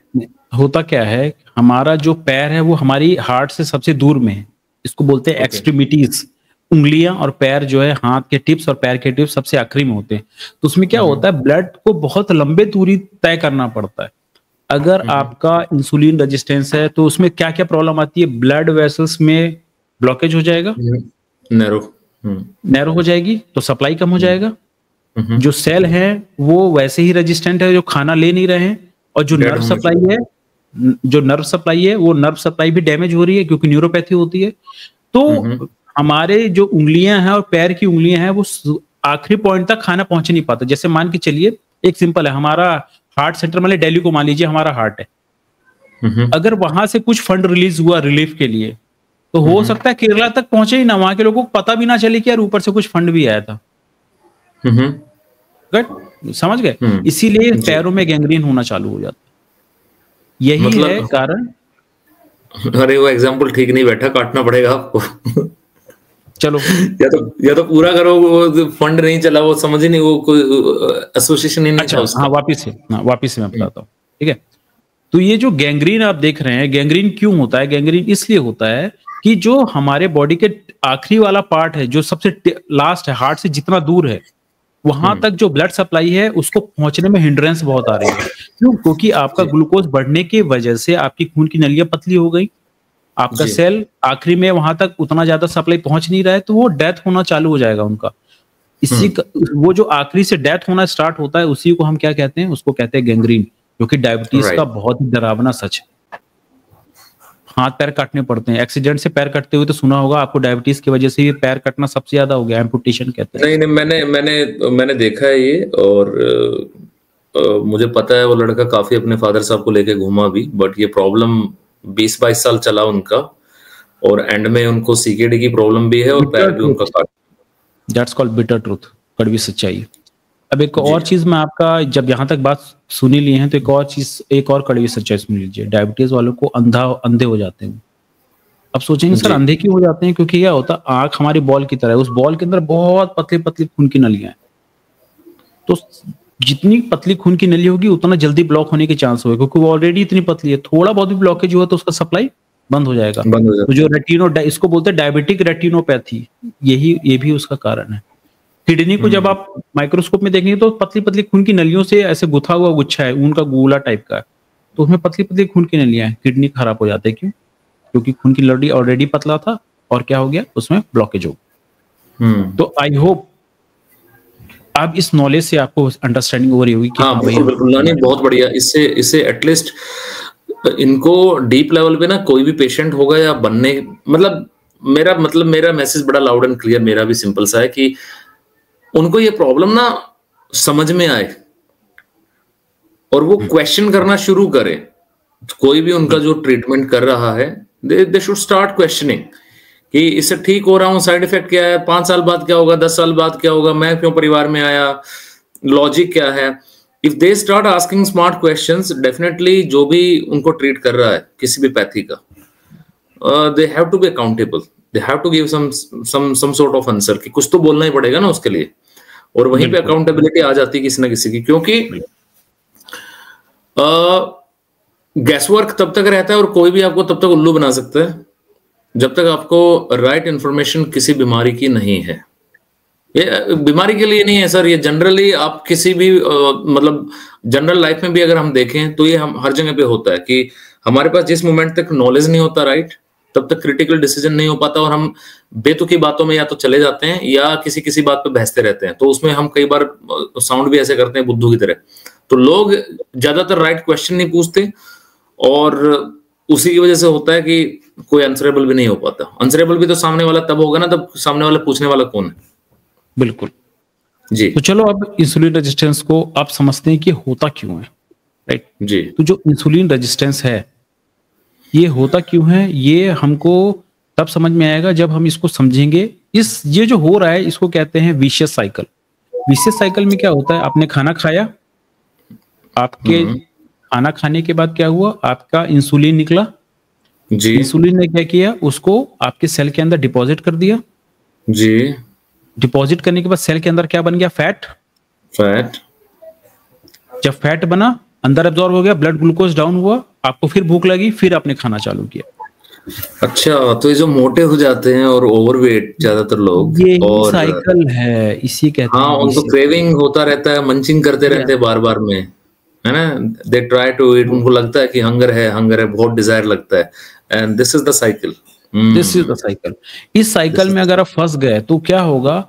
होता क्या है, हमारा जो पैर है वो हमारी हार्ट से सबसे दूर में है, इसको बोलते हैं एक्सट्रीमिटीज। उंगलियां और पैर जो है, हाथ के टिप्स और पैर के टिप्स सबसे आखिरी में होते हैं। तो उसमें क्या होता है, ब्लड को बहुत लंबे दूरी तय करना पड़ता है। अगर आपका इंसुलिन रेजिस्टेंस है तो उसमें क्या क्या प्रॉब्लम आती है, ब्लड वेसल्स में ब्लॉकेज हो जाएगा, नैरो हो जाएगी, तो सप्लाई कम हो जाएगा। जो सेल है वो वैसे ही रेजिस्टेंट है, जो खाना ले नहीं रहे हैं, और जो नर्व सप्लाई है वो नर्व सप्लाई भी डैमेज हो रही है क्योंकि न्यूरोपैथी होती है। तो हमारे जो उंगलियां हैं और पैर की उंगलियां हैं वो आखिरी पॉइंट तक खाना पहुंच नहीं पाता। जैसे मान के चलिए, एक सिंपल है, हमारा हार्ट सेंटर मान लीजिए दिल्ली को, मान लीजिए हमारा हार्ट है, अगर वहां से कुछ फंड रिलीज हुआ रिलीफ के लिए, तो हो सकता है केरला तक पहुंचे ही ना, वहां के लोगों को पता भी ना चले कि यार ऊपर से कुछ फंड भी आया था। समझ गए? इसीलिए पैरों में गैंग्रीन होना चालू हो जाता है, यही मतलब है कारण। अरे वो एग्जाम्पल ठीक नहीं बैठा, काटना पड़ेगा आपको। चलो या तो पूरा करो, वो फंड नहीं चला, वो समझ ही नहीं, वो कोई एसोसिएशन ही नहीं था उसका। हाँ, वापिस से मैं बताता हूँ, ठीक है। तो ये जो गैंग्रीन आप देख रहे हैं, गैंग्रीन क्यों होता है? गैंग्रीन इसलिए होता है कि जो हमारे बॉडी के आखिरी वाला पार्ट है, जो सबसे लास्ट है, हार्ट से जितना दूर है, वहां तक जो ब्लड सप्लाई है उसको पहुंचने में हिंड्रेंस बहुत आ रही है। क्यों? क्योंकि आपका ग्लूकोज बढ़ने की वजह से आपकी खून की नलियां पतली हो गई, आपका सेल आखिरी में वहां तक उतना ज्यादा सप्लाई पहुंच नहीं रहा है, तो वो डेथ होना चालू हो जाएगा उनका। वो जो आखिरी से डेथ होना स्टार्ट होता है, उसी को हम क्या कहते हैं? उसको कहते हैं गैंग्रीन, जो कि डायबिटीज का बहुत ही डरावना सच है। हाथ पैर काटने पड़ते हैं, एक्सीडेंट से पैर कटते हुए तो सुना होगा आपको, डायबिटीज की वजह से ये पैर कटना सबसे ज्यादा हो गया, एम्पुटेशन कहते हैं। नहीं, मैंने देखा है ये, और मुझे पता है वो लड़का काफी अपने फादर साहब को लेके घूमा भी, बट ये प्रॉब्लम 20-22 साल चला उनका, और एंड में उनको सीकेडी की प्रॉब्लम भी है और पैर भी उनका काट। दैट्स कॉल्ड बिटर ट्रूथ, कड़वी सच्चाई। अब एक और चीज मैं आपका, जब यहाँ तक बात सुनी ली है, तो एक और कड़वी सच्चाई सुन लीजिए। डायबिटीज वालों को अंधे हो जाते हैं, अब सोचेंगे सर जी। अंधे क्यों हो जाते हैं, क्योंकि क्या होता है आंख हमारी बॉल की तरह है, उस बॉल के अंदर बहुत पतली पतली खून की नलियां हैं। तो जितनी पतली खून की नली होगी उतना जल्दी ब्लॉक होने के चांस होगा, क्योंकि वो ऑलरेडी इतनी पतली है, थोड़ा बहुत भी ब्लॉकेज हुआ तो उसका सप्लाई बंद हो जाएगा। बंद हो तो जाता जो है। रेटिनो इसको बोलते हैं डायबिटिक रेटिनोपैथी, ये भी उसका कारण है। किडनी को जब हुँ, आप माइक्रोस्कोप में देखेंगे तो पतली पतली खून की नलियों से ऐसे गुथा हुआ गुच्छा है, ऊन का गोला टाइप का है। तो उसमें पतली पतली खून की नलियां हैं, किडनी खराब हो जाते हैं। क्यों? क्योंकि खून की नली ऑलरेडी पतला था और क्या हो गया, उसमें ब्लॉकेज हो गया। हुँ। तो आई होप अब इस नॉलेज से आपको अंडरस्टैंडिंग हो रही होगी कि हाँ, हाँ भाई बिल्कुल, हमको बिल्कुल। करना नहीं, बहुत बढ़िया। इससे इससे एटलीस्ट इनको डीप लेवल पे ना कोई भी पेशेंट होगा या बनने मतलब मेरा मैसेज बड़ा लाउड एंड क्लियर मेरा भी सिंपल सा है कि उनको ये प्रॉब्लम ना समझ में आए और वो है। क्वेश्चन करना शुरू करें। कोई भी उनका जो बिल्कुल, ट्रीटमेंट कर रहा है, दे शुड स्टार्ट क्वेश्चनिंग कि इससे ठीक हो रहा हूँ, साइड इफेक्ट क्या है, 5 साल बाद क्या होगा, 10 साल बाद क्या होगा, मैं क्यों परिवार में आया, लॉजिक क्या है। If they start asking smart questions, definitely जो भी उनको ट्रीट कर रहा है किसी भी पैथी का, they have to be accountable, they have to give some sort of answer कि कुछ तो बोलना ही पड़ेगा ना उसके लिए। और वहीं पे बिल्कुल, अकाउंटेबिलिटी आ जाती है किसी ना किसी की, क्योंकि बिल्कुल, गैस वर्क तब तक रहता है और कोई भी आपको तब तक उल्लू बना सकता है जब तक आपको राइट इंफॉर्मेशन किसी बीमारी की नहीं है। ये बीमारी के लिए नहीं है सर, ये जनरली आप किसी भी मतलब जनरल लाइफ में भी अगर हम देखें तो ये हम हर जगह पे होता है कि हमारे पास जिस मोमेंट तक नॉलेज नहीं होता राइट, तब तक क्रिटिकल डिसीजन नहीं हो पाता और हम बेतुकी बातों में या तो चले जाते हैं या किसी किसी बात पे बहसते रहते हैं। तो उसमें हम कई बार साउंड भी ऐसे करते हैं बुद्धू की तरह। तो लोग ज्यादातर राइट क्वेश्चन नहीं पूछते और उसी की वजह से होता है कि कोई आंसरेबल भी नहीं हो पाता। आंसरेबल भी तो सामने वाला तब होगा ना, तब सामने वाला पूछने वाला कौन है। बिल्कुल। जी। तो चलो अब इंसुलिन रेजिस्टेंस को आप समझते हैं कि होता क्यों है, राइट? जी। तो जो इंसुलिन रेजिस्टेंस है, ये होता क्यों है, ये हमको तब समझ में आएगा जब हम इसको समझेंगे। ये जो हो रहा है इसको कहते हैं विशियस साइकिल। विशियस साइकिल में क्या होता है, आपने खाना खाया, आपके हम्म। खाना खाने के बाद क्या हुआ, आपका इंसुलिन निकला। जी। इंसुलिन ने क्या किया, उसको आपके सेल के अंदर डिपॉजिट कर दिया। जी। डिपॉजिट करने के बाद सेल के अंदर क्या बन गया, फैट। फैट। जब फैट बना, अंदर एब्जॉर्ब हो गया, ब्लड ग्लूकोज डाउन हुआ, आपको फिर भूख लगी, फिर आपने खाना चालू किया। अच्छा, तो ये जो मोटे हो जाते हैं और ओवरवेट ज्यादातर लोग, यही और साइकिल है, इसी कहते हाँ, हैं उनको विशियस। क्रेविंग होता रहता है, मंचिंग करते या रहते हैं बार बार में, है ना। दे ट्राई टू ईट, उनको लगता है कि हंगर है, बहुत डिजायर लगता है, and this is the cycle. This is the cycle. इस दिस साइकिल इज में अगर आप फंस गए तो क्या होगा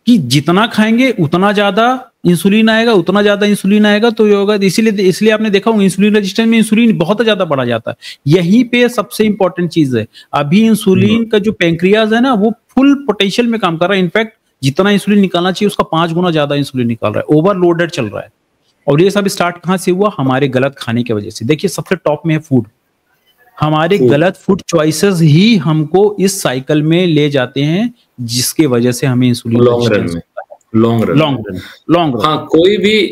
कि जितना खाएंगे उतना ज्यादा इंसुलिन आएगा, उतना ज्यादा इंसुलिन आएगा तो ये होगा। इसीलिए इसलिए आपने देखा होगा इंसुलिन रेजिस्टेंस में इंसुलिन बहुत ज्यादा बढ़ा जाता है। यहीं पे सबसे इंपॉर्टेंट चीज है, अभी इंसुलिन का जो पैंक्रियाज है ना, वो फुल पोटेंशियल में काम कर रहा है। इनफैक्ट जितना इंसुलिन निकालना चाहिए उसका 5 गुना ज्यादा इंसुलिन निकाल रहा है, ओवरलोडेड चल रहा है। और ये सब स्टार्ट कहां से हुआ, हमारे गलत खाने की वजह से। देखिए सबसे टॉप में है फूड। हमारे फूड। गलत फूड चॉइसेस ही हमको इस साइकिल में ले जाते हैं, जिसके वजह से हमें इंसुलिन लॉन्ग रन रेजिस्टेंस में, होता है। लॉन्ग रन में। Long run, long run. हाँ,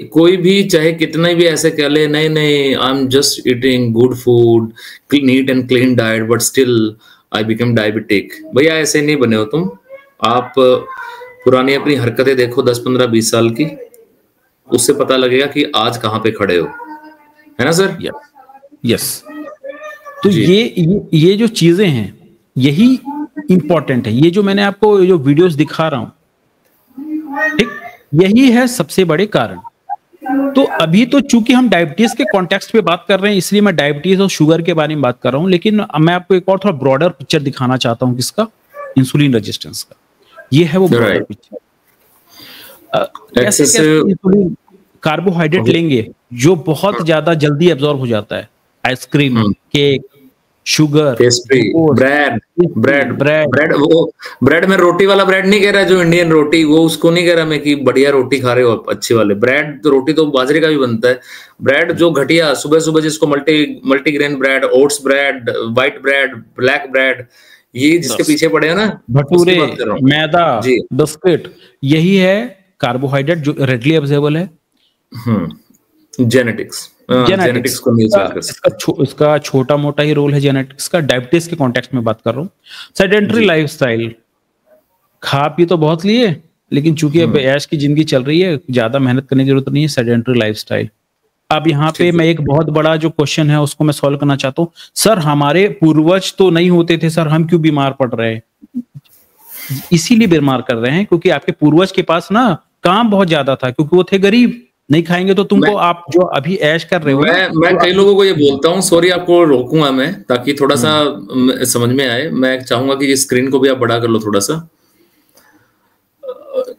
कोई भी चाहे कितना भी ऐसे कह ले, नहीं नहीं, I am just eating good food, neat and clean diet, but still I become diabetic. भैया ऐसे नहीं बने हो तुम। आप पुरानी अपनी हरकतें देखो 10 15 20 साल की, उससे पता लगेगा कि आज कहाँ पे खड़े हो, है ना सर। Yes, yes. तो जी। ये जो चीजें हैं यही इंपॉर्टेंट है। ये जो मैंने आपको जो वीडियोस दिखा रहा हूं, ठीक, यही है सबसे बड़े कारण। तो अभी तो चूंकि हम डायबिटीज के कॉन्टेक्स्ट पे बात कर रहे हैं, इसलिए मैं डायबिटीज और शुगर के बारे में बात कर रहा हूं। लेकिन मैं आपको एक और थोड़ा ब्रॉडर पिक्चर दिखाना चाहता हूं, किसका, इंसुलिन रेजिस्टेंस का। ये है वो ब्रॉडर राइट। पिक्चर। कैसे कैसे एक्सेसिव। इंसुलिन कार्बोहाइड्रेट लेंगे जो बहुत ज्यादा जल्दी एब्जॉर्ब हो जाता है, ice cream, cake, sugar, pastry, glucose, bread. Bread. Bread. Bread वो ब्रेड में रोटी वाला ब्रेड नहीं कह रहा, जो इंडियन रोटी, वो उसको नहीं कह रहा मैं कि बढ़िया रोटी खा रहे हो आप, अच्छी वाले ब्रेड। तो रोटी तो बाजरे का भी बनता है। ब्रेड जो घटिया, सुबह सुबह जिसको multigrain bread, oats bread, white bread, black bread, ये जिसके बस पीछे पड़े हैं ना, उसकी भटूरे, बात कर रहा हूँ। मैदा, जी। बिस्किट, यही है कार्बोहाइड्रेट जो रेडली अवेलेबल है। जेनेटिक्स। जेनेटिक्स को नहीं चेंज कर सकते। इसका छोटा मोटा ही रोल है जेनेटिक्स का। डायबिटीज के कॉन्टेक्स्ट में बात कर रहा हूँ। सेडेंटरी लाइफस्टाइल, खा पी तो बहुत लिए, लेकिन चूंकि अब ऐश की जिंदगी चल रही है, ज्यादा मेहनत करने की जरूरत नहीं है। Sedentary lifestyle. अब यहाँ पे मैं एक बहुत बड़ा जो क्वेश्चन है उसको मैं सॉल्व करना चाहता हूँ। सर हमारे पूर्वज तो नहीं होते थे सर, हम क्यों बीमार पड़ रहे हैं? इसीलिए बीमार कर रहे हैं क्योंकि आपके पूर्वज के पास ना काम बहुत ज्यादा था, क्योंकि वो थे गरीब। नहीं खाएंगे तो तुमको, आप जो अभी ऐश कर रहे हो। मैं कई लोगों को ये बोलता हूँ, सॉरी आपको रोकूंगा मैं, ताकि थोड़ा सा समझ में आए। मैं चाहूंगा कि स्क्रीन को भी आप बड़ा कर लो थोड़ा सा।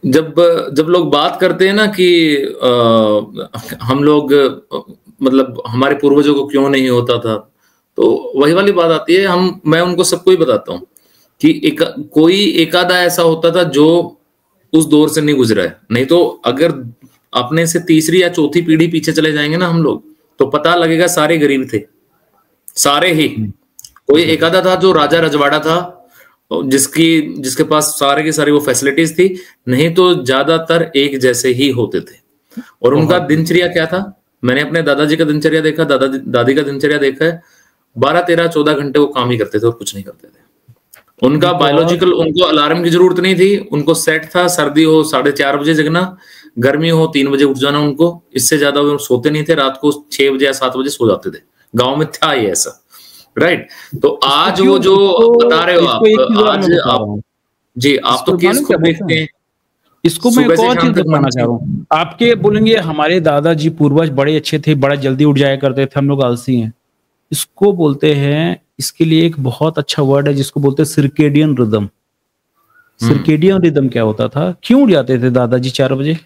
जब लोग बात करते हैं ना कि हम लोग मतलब हमारे पूर्वजों को क्यों नहीं होता था, तो वही वाली बात आती है। मैं उनको सबको ही बताता हूँ कि कोई एकादा ऐसा होता था जो उस दौर से नहीं गुजरा है। नहीं तो अगर अपने से तीसरी या चौथी पीढ़ी पीछे चले जाएंगे ना हम लोग, तो पता लगेगा सारे गरीब थे, सारे ही। कोई एकादा था जो राजा रजवाड़ा था, जिसके पास सारे की सारी वो फैसिलिटीज थी, नहीं तो ज्यादातर एक जैसे ही होते थे। और उनका दिनचर्या क्या था? मैंने अपने दादाजी का दिनचर्या देखा, दादी का दिनचर्या देखा है। 12, 13, 14 घंटे वो काम ही करते थे और कुछ नहीं करते थे। उनका बायोलॉजिकल, उनको अलार्म की जरूरत नहीं थी। उनको सेट था, सर्दी हो 4:30 बजे जगना, गर्मी हो 3 बजे उठ जाना। उनको इससे ज्यादा वो सोते नहीं थे। रात को 6 बजे या 7 बजे सो जाते थे। गांव में था ये ऐसा, राइट? तो आज वो जो बता रहे हो आप जी, आप तो केस को देखते हैं। इसको मैं एक और चीज बताना चाह रहा हूँ। आपके बोलेंगे हमारे दादाजी पूर्वज बड़े अच्छे थे, बड़ा जल्दी उठ जाया करते थे, हम लोग आलसी हैं। इसको बोलते हैं, इसके लिए एक बहुत अच्छा वर्ड है जिसको बोलते हैं सर्केडियन रिदम। सर्केडियन रिदम क्या होता था? क्यों उठ जाते थे दादाजी 4 बजे?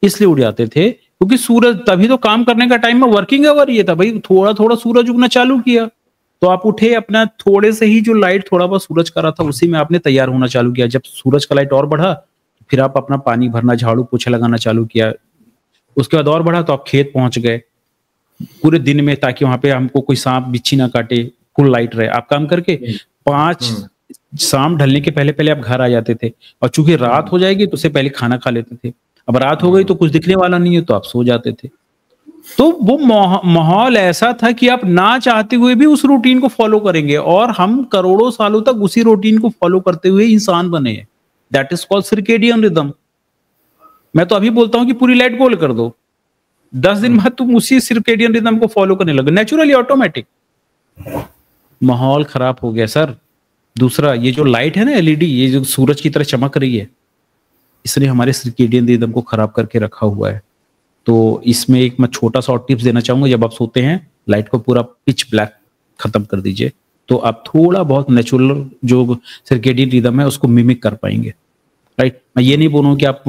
इसलिए उठ जाते थे क्योंकि सूरज, तभी तो काम करने का टाइम में वर्किंग आवर ये था भाई। थोड़ा थोड़ा सूरज उगना चालू किया तो आप उठे, अपना थोड़े से ही जो लाइट थोड़ा बहुत सूरज का रहा था उसी में आपने तैयार होना चालू किया। जब सूरज का लाइट और बढ़ा, फिर आप अपना पानी भरना, झाड़ू पोछा लगाना चालू किया। उसके बाद और बढ़ा तो आप खेत पहुंच गए पूरे दिन में, ताकि वहां पे हमको कोई सांप बिच्छी ना काटे, फुल लाइट रहे। आप काम करके 5 शाम ढलने के पहले पहले आप घर आ जाते थे। और चूंकि रात हो जाएगी तो उससे पहले खाना खा लेते थे। अब रात हो गई तो कुछ दिखने वाला नहीं है तो आप सो जाते थे। तो वो माहौल ऐसा था कि आप ना चाहते हुए भी उस रूटीन को फॉलो करेंगे, और हम करोड़ों सालों तक उसी रूटीन को फॉलो करते हुए इंसान बने हैं। That is called circadian rhythm. मैं तो अभी बोलता हूं कि पूरी लाइट गोल कर दो, 10 दिन बाद तुम उसी सर्केडियन रिदम को फॉलो करने लगे, नेचुरली, ऑटोमेटिक। माहौल खराब हो गया सर। दूसरा, ये जो लाइट है ना एलईडी, ये जो सूरज की तरह चमक रही है, इसने हमारे सर्केडियन रिदम को खराब करके रखा हुआ है। तो इसमें एक मैं छोटा सा और टिप्स देना चाहूंगा। जब आप सोते हैं, लाइट को पूरा पिच ब्लैक खत्म कर दीजिए, तो आप थोड़ा बहुत नेचुरल जो सर्केडियन रिदम है उसको मिमिक कर पाएंगे, राइट? मैं ये नहीं बोलूँ कि आप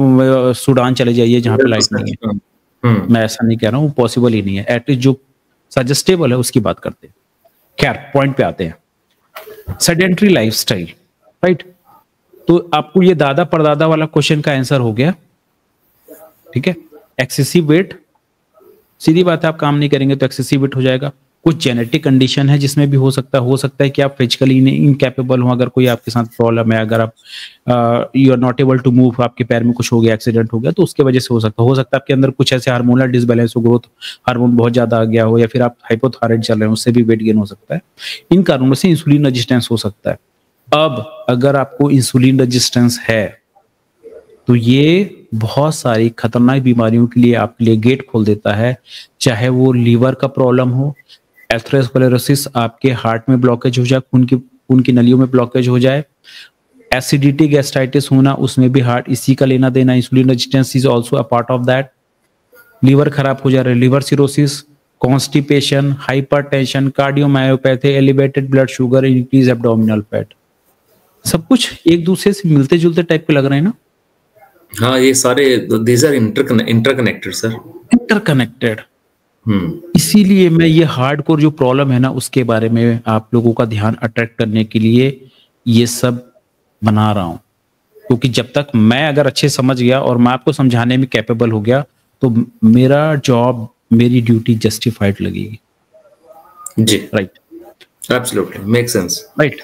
सूडान चले जाइए जहां पे लाइट नहीं है, मैं ऐसा नहीं कह रहा हूँ, पॉसिबल ही नहीं है। एटलीस्ट जो सजेस्टेबल है उसकी बात करते हैं। खैर, पॉइंट पे आते हैं। Sedentary lifestyle, right? तो आपको ये दादा परदादा वाला क्वेश्चन का आंसर हो गया, ठीक है? एक्सेसिव वेट, सीधी बात है, आप काम नहीं करेंगे तो एक्सेसिव वेट हो जाएगा। कुछ जेनेटिक कंडीशन है जिसमें भी हो सकता है कि आप फिजिकली इनकैपेबल हो। अगर कोई आपके साथ प्रॉब्लम है, अगर आप you are not able to move, आपके पैर में कुछ हो गया, एक्सीडेंट हो गया, तो उसके वजह से हो सकता है आपके अंदर कुछ ऐसे हार्मोनल डिसबैलेंस हो, ग्रोथ हार्मोन बहुत ज्यादा आ गया हो, या फिर आप हाइपोथायराइड चल रहे हो, उससे भी वेट गेन हो सकता है। इन कारणों से इंसुलिन रेजिस्टेंस हो सकता है। अब अगर आपको इंसुलिन रेजिस्टेंस है तो ये बहुत सारी खतरनाक बीमारियों के लिए आपके लिए गेट खोल देता है। चाहे वो लीवर का प्रॉब्लम हो, एथेरोस्क्लेरोसिस, आपके हार्ट में ब्लॉकेज हो जाए, खून की नलियों में ब्लॉकेज हो जाए, एसिडिटी, गैस्ट्राइटिस होना, उसमें भी हार्ट इसी का लेना देना। Insulin resistance is also a part of that. Liver खराब हो जा रहा है, liver cirrhosis, constipation, hypertension, cardiomyopathy, elevated blood sugar, increase abdominal fat, सब कुछ एक दूसरे से मिलते जुलते टाइप के लग रहे हैं ना? हाँ, ये सारे these are interconnected sir, interconnected. इसीलिए मैं ये हार्डकोर जो प्रॉब्लम है ना उसके बारे में आप लोगों का ध्यान अट्रैक्ट करने के लिए ये सब बना रहा हूं, क्योंकि जब तक मैं अगर अच्छे समझ गया और मैं आपको समझाने में कैपेबल हो गया तो मेरा जॉब, मेरी ड्यूटी जस्टिफाइड लगेगी। जी, right, absolutely make sense, right?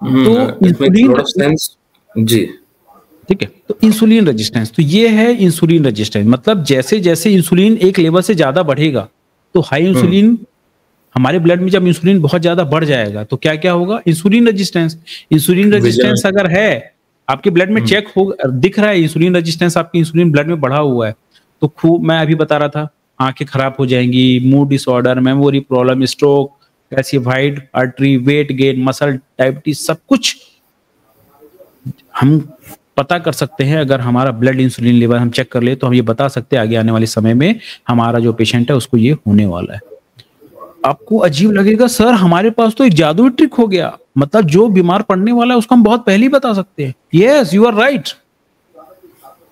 तो इंसुलिन, जी, ठीक है। तो इंसुलिन रेजिस्टेंस, तो ये है इंसुलिन रेजिस्टेंस। मतलब जैसे जैसे इंसुलिन एक लेवल से ज्यादा बढ़ेगा तो हाई इंसुलिन, हमारे ब्लड में जब इंसुलिन बहुत ज्यादा बढ़ जाएगा तो क्या क्या होगा? Insulin resistance. इंसुलिन रेजिस्टेंस अगर है आपके ब्लड में, चेक हो दिख रहा है इंसुलिन रेजिस्टेंस, आपकी इंसुलिन ब्लड में बढ़ा हुआ है, तो खूब, मैं अभी बता रहा था, आंखें खराब हो जाएंगी, mood disorder, memory problem, stroke, calcified artery, weight gain, muscle diabetes, सब कुछ हम पता कर सकते हैं। अगर हमारा ब्लड इंसुलिन लेवल हम चेक कर ले तो हम ये बता सकते हैं आगे आने वाले समय में हमारा जो पेशेंट है उसको ये होने वाला है। आपको अजीब लगेगा, सर हमारे पास तो एक जादुई ट्रिक हो गया, मतलब जो बीमार पड़ने वाला है उसको हम बहुत पहले ही बता सकते हैं। Yes, you are right.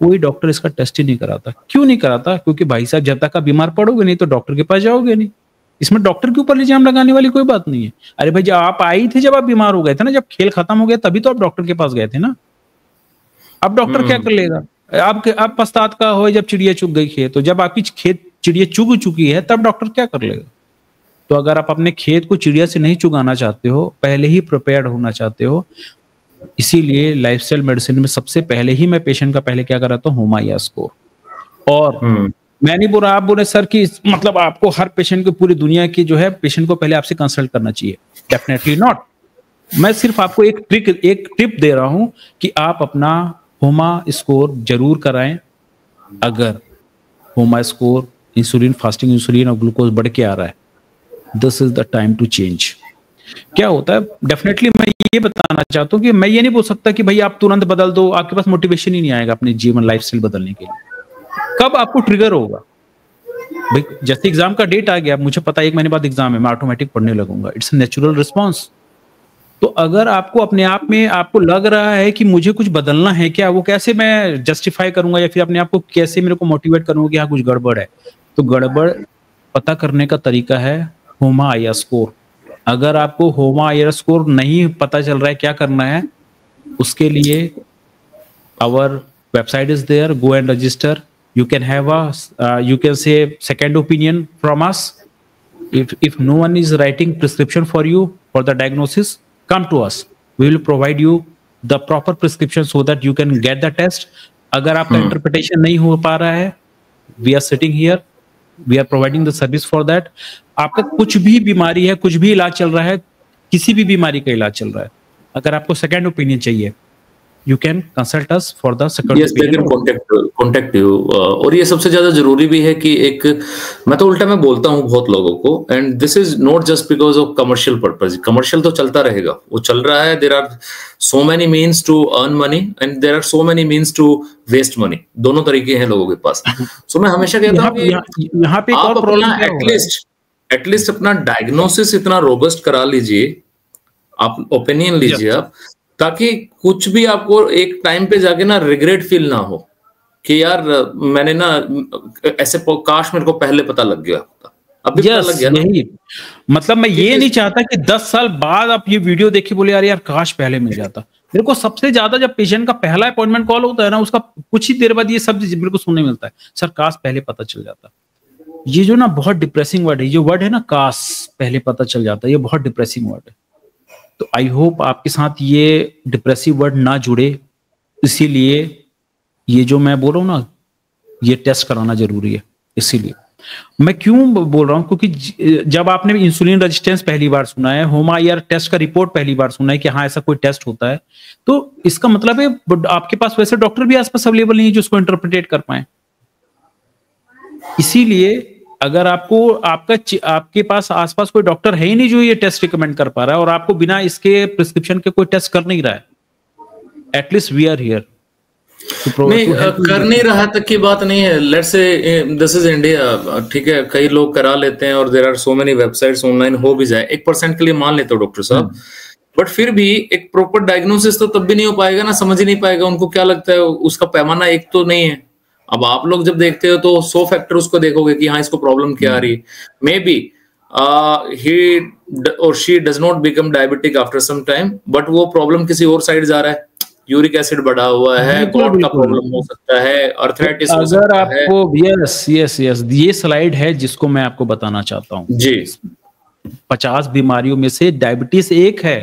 कोई डॉक्टर इसका टेस्ट ही नहीं कराता। क्यों नहीं कराता? क्योंकि भाई साहब जब तक आप बीमार पड़ोगे नहीं तो डॉक्टर के पास जाओगे नहीं। इसमें डॉक्टर के ऊपर इल्जाम लगाने वाली कोई बात नहीं है। अरे भाई, जब आप आई थे, जब आप बीमार हो गए थे ना, जब खेल खत्म हो गया तभी तो आप डॉक्टर के पास गए थे ना। अब डॉक्टर क्या कर लेगा? आप पछतात का हो जब चिड़िया चुग गई खेत, तो जब आपकी खेत चिड़िया चुग चुकी है तब डॉक्टर क्या कर लेगा? तो अगर आप अपने खेत को चिड़िया से नहीं चुगाना चाहते हो, पहले ही प्रिपेयर्ड होना चाहते हो, इसीलिए लाइफस्टाइल मेडिसिन में सबसे पहले ही मैं पेशेंट का पहले क्या कराता हूँ? होमा स्कोर। और मैं नहीं बोल रहा, आप बोले सर कि मतलब आपको हर पेशेंट को, पूरी दुनिया की जो है पेशेंट को पहले आपसे कंसल्ट करना चाहिए, डेफिनेटली नॉट। मैं सिर्फ आपको एक टिप दे रहा हूं कि आप अपना होमा स्कोर जरूर कराएं। अगर HOMA score, insulin, fasting insulin और ग्लूकोज बढ़ के आ रहा है, this is the time to change. क्या होता है, डेफिनेटली मैं ये बताना चाहता हूँ कि मैं ये नहीं बोल सकता कि भाई आप तुरंत बदल दो, आपके पास मोटिवेशन ही नहीं आएगा अपने जीवन लाइफस्टाइल बदलने के लिए। कब आपको ट्रिगर होगा? भाई जैसे एग्जाम का डेट आ गया, मुझे पता है 1 महीने बाद एग्जाम है, मैं ऑटोमेटिक पढ़ने लगूंगा, इट्स नेचुरल रिस्पॉन्स। तो अगर आपको अपने आप में आपको लग रहा है कि मुझे कुछ बदलना है क्या, वो कैसे मैं जस्टिफाई करूंगा या फिर अपने आप को कैसे मेरे को मोटिवेट करूंगा कि हाँ कुछ गड़बड़ है? तो गड़बड़ पता करने का तरीका है होमा स्कोर। अगर आपको होमा स्कोर नहीं पता चल रहा है क्या करना है, उसके लिए our website is there, go and register. You can have you can say second opinion from us. If no one is writing prescription for you for the diagnosis, come to us. We will provide you the proper prescription so that you can get the test. अगर आपका interpretation नहीं हो पा रहा है, we are sitting here, we are providing the service for that. आपका कुछ भी बीमारी है, कुछ भी इलाज चल रहा है, किसी भी बीमारी का इलाज चल रहा है, अगर आपको सेकेंड ओपिनियन चाहिए, you can consult us for the second yes, opinion. They can contact you. और ये सबसे ज्यादा जरूरी भी है कि एक, मैं तो उल्टा मैं बोलता हूँ बहुत लोगों को, and this is not just because of commercial purpose. commercial तो चलता रहेगा, वो चल रहा है, there are so many means to earn money and there are so many means to waste money. दोनों तरीके हैं लोगों के पास। so मैं हमेशा कहता हूँ कि यहाँ पे आप अपना एटलीस्ट अपना डायग्नोसिस इतना रोबस्ट करा लीजिए, आप ओपिनियन लीजिए आप, ताकि कुछ भी आपको एक टाइम पे जाके ना रिग्रेट फील ना हो कि यार मैंने ना ऐसे, काश मेरे को पहले पता लग गया होता, अभी पता लग गया ना। यही मतलब मैं ये नहीं चाहता कि 10 साल बाद आप ये वीडियो देखे बोले यार काश पहले मिल जाता। मेरे को सबसे ज्यादा जब पेशेंट का पहला अपॉइंटमेंट कॉल होता है ना, उसका कुछ ही देर बाद ये सब मेरे को सुनने मिलता है, सर काश पहले पता चल जाता। ये जो ना बहुत डिप्रेसिंग वर्ड है, ये वर्ड है ना, काश पहले पता चल जाता, ये बहुत डिप्रेसिंग वर्ड है। तो आई होप आपके साथ ये डिप्रेसिव वर्ड ना जुड़े, इसीलिए ये जो मैं बोल रहा हूँ ना, ये टेस्ट कराना जरूरी है। इसीलिए मैं क्यों बोल रहा हूँ, क्योंकि जब आपने इंसुलिन रेजिस्टेंस पहली बार सुना है, होमा टेस्ट का रिपोर्ट पहली बार सुना है कि हाँ ऐसा कोई टेस्ट होता है, तो इसका मतलब है आपके पास वैसे डॉक्टर भी आसपास अवेलेबल नहीं है जो उसको इंटरप्रिटेट कर पाए। इसीलिए अगर आपके पास आसपास कोई डॉक्टर है ही नहीं जो ये टेस्ट रिकमेंड कर पा रहा है, और आपको बिना इसके प्रिस्क्रिप्शन के कोई टेस्ट कर नहीं रहा है, एटलीस्ट वी आर हियर। नहीं, कर नहीं रहा तक की बात नहीं है, let's say this is India, ठीक है, कई लोग करा लेते हैं और there are so many websites online, हो भी जाए 1% के लिए मान लेते हो डॉक्टर साहब, बट फिर भी एक प्रॉपर डायग्नोसिस तो तब भी नहीं हो पाएगा ना, समझ ही नहीं पाएगा, उनको क्या लगता है उसका पैमाना एक तो नहीं है। अब आप लोग जब देखते हो तो 100 फैक्टर उसको देखोगे कि हाँ इसको प्रॉब्लम क्या आ रही है, मे बी ही और she does not become diabetic after some time, but वो प्रॉब्लम किसी और साइड जा रहा है, यूरिक एसिड बढ़ा हुआ है, गॉट का प्रॉब्लम हो सकता है, अर्थराइटिस हो सकता है। अगर आपको यस ये स्लाइड है जिसको मैं आपको बताना चाहता हूँ जी, 50 बीमारियों में से डायबिटीज एक है।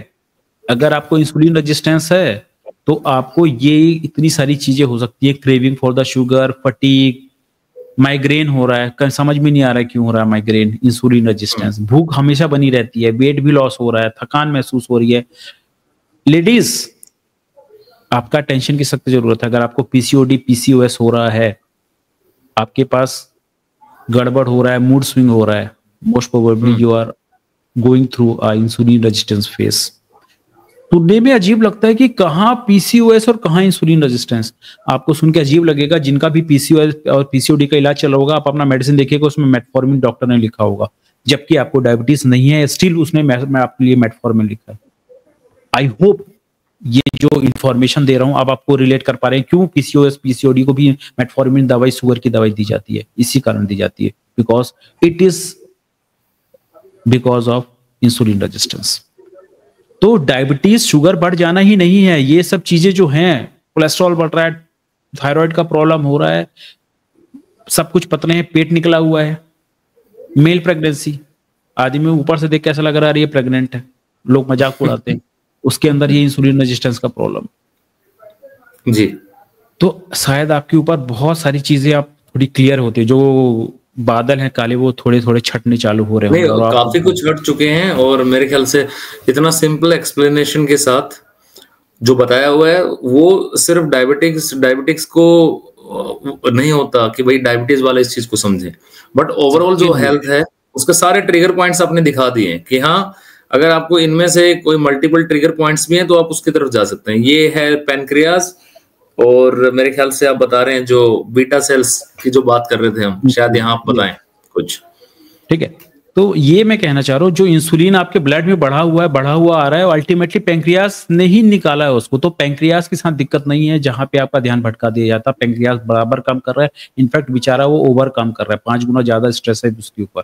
अगर आपको इंसुलिन रेजिस्टेंस है तो आपको ये इतनी सारी चीजें हो सकती है, craving for the sugar, fatigue, migraine हो रहा है, समझ में नहीं आ रहा है क्यों हो रहा है माइग्रेन, इंसुलिन रेजिस्टेंस, भूख हमेशा बनी रहती है, वेट भी लॉस हो रहा है, थकान महसूस हो रही है। लेडीज, आपका टेंशन की सख्त जरूरत है। अगर आपको पीसीओडी पीसीओएस हो रहा है, आपके पास गड़बड़ हो रहा है, मूड स्विंग हो रहा है, most probably you are going through a insulin resistance phase. सुनने में अजीब लगता है कि कहाँ पीसीओएस और कहाँ इंसुलिन रेजिस्टेंस। आपको सुन के अजीब लगेगा, जिनका भी पीसीओएस और पीसीओडी का इलाज चला होगा, आप अपना मेडिसिन देखिएगा, उसमें मेटफॉर्मिन डॉक्टर ने लिखा होगा, जबकि आपको डायबिटीज नहीं है, स्टिल उसने मैं आपके लिए मेटफॉर्मिन लिखा है। आई होप ये जो इंफॉर्मेशन दे रहा हूं अब आपको रिलेट कर पा रहे हैं, क्यों पीसीओएस पीसीओडी को भी मेटफॉर्मिन दवाई, शुगर की दवाई दी जाती है, इसी कारण दी जाती है, because it is because of insulin resistance. तो डायबिटीज शुगर बढ़ जाना ही नहीं है, ये सब चीजें जो हैं, कोलेस्ट्रॉल बढ़ रहा है, थायराइड का प्रॉब्लम हो रहा है, सब कुछ पतले हैं, पेट निकला हुआ है, मेल प्रेगनेंसी, आदमी ऊपर से देख के ऐसा लग रहा है ये प्रेग्नेंट है, लोग मजाक उड़ाते हैं, उसके अंदर ये इंसुलिन रेजिस्टेंस का प्रॉब्लम। जी। तो शायद आपके ऊपर बहुत सारी चीजें आप थोड़ी क्लियर होती है, जो बादल हैं काले वो थोड़े थोड़े छटने चालू हो रहे हैं, काफी कुछ हट चुके हैं, और मेरे ख्याल से इतना सिंपल एक्सप्लेनेशन के साथ जो बताया हुआ है वो सिर्फ डायबिटिक्स को नहीं होता कि भाई डायबिटीज वाले इस चीज को समझे, बट ओवरऑल जो हेल्थ है उसके सारे ट्रिगर पॉइंट्स आपने दिखा दिए कि हाँ, अगर आपको इनमें से कोई मल्टीपल ट्रिगर पॉइंट्स भी हैं तो आप उसकी तरफ जा सकते हैं। ये है पैनक्रियाज, और मेरे ख्याल से आप बता रहे हैं जो बीटा सेल्स की जो बात कर रहे थे हम, शायद यहाँ आप बताएं कुछ। ठीक है, तो ये मैं कहना चाह रहा हूँ, जो इंसुलिन आपके ब्लड में बढ़ा हुआ आ रहा है, अल्टीमेटली पैंक्रियास ने ही निकाला है उसको। तो पैंक्रियास के साथ दिक्कत नहीं है, जहां पे आपका ध्यान भटका दिया जाता, पैंक्रियास बराबर काम कर रहा है, इनफैक्ट बेचारा वो ओवर काम कर रहा है, 5 गुना ज्यादा स्ट्रेस है उसके ऊपर।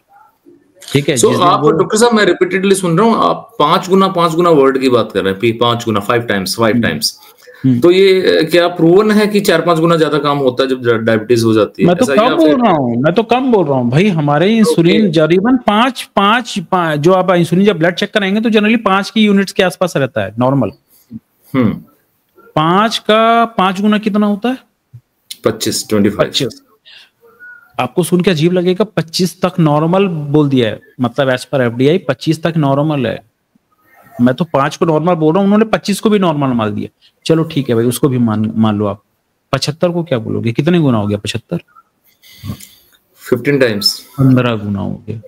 ठीक है, सो आप डॉक्टर साहब, मैं रिपीटेडली सुन रहा हूँ, आप 5 गुना वर्ड की बात कर रहे हैं, 5 गुना, 5 टाइम्स। तो ये क्या प्रूवन है कि 4-5 गुना ज्यादा काम होता है जब डायबिटीज हो जाती है? मैं तो कम बोल रहा हूँ भाई, हमारे इंसुलिन करीबन 5 जो आप इंसुलिन जब ब्लड चेक कराएंगे तो जनरली 5 की यूनिट्स के आसपास रहता है नॉर्मल। 5 का 5 गुना कितना होता है? 25। आपको सुन के अजीब लगेगा, 25 तक नॉर्मल बोल दिया है, मतलब एज पर एफडीआई 25 तक नॉर्मल है। मैं तो 5 को नॉर्मल बोल रहा हूँ, उन्होंने 25 को भी नॉर्मल मान दिया। चलो ठीक है भाई, उसको भी मान लो आप। 75 को क्या बोलोगे, कितने गुना हो गया 75? 15 टाइम्स, 15 गुना हो गया।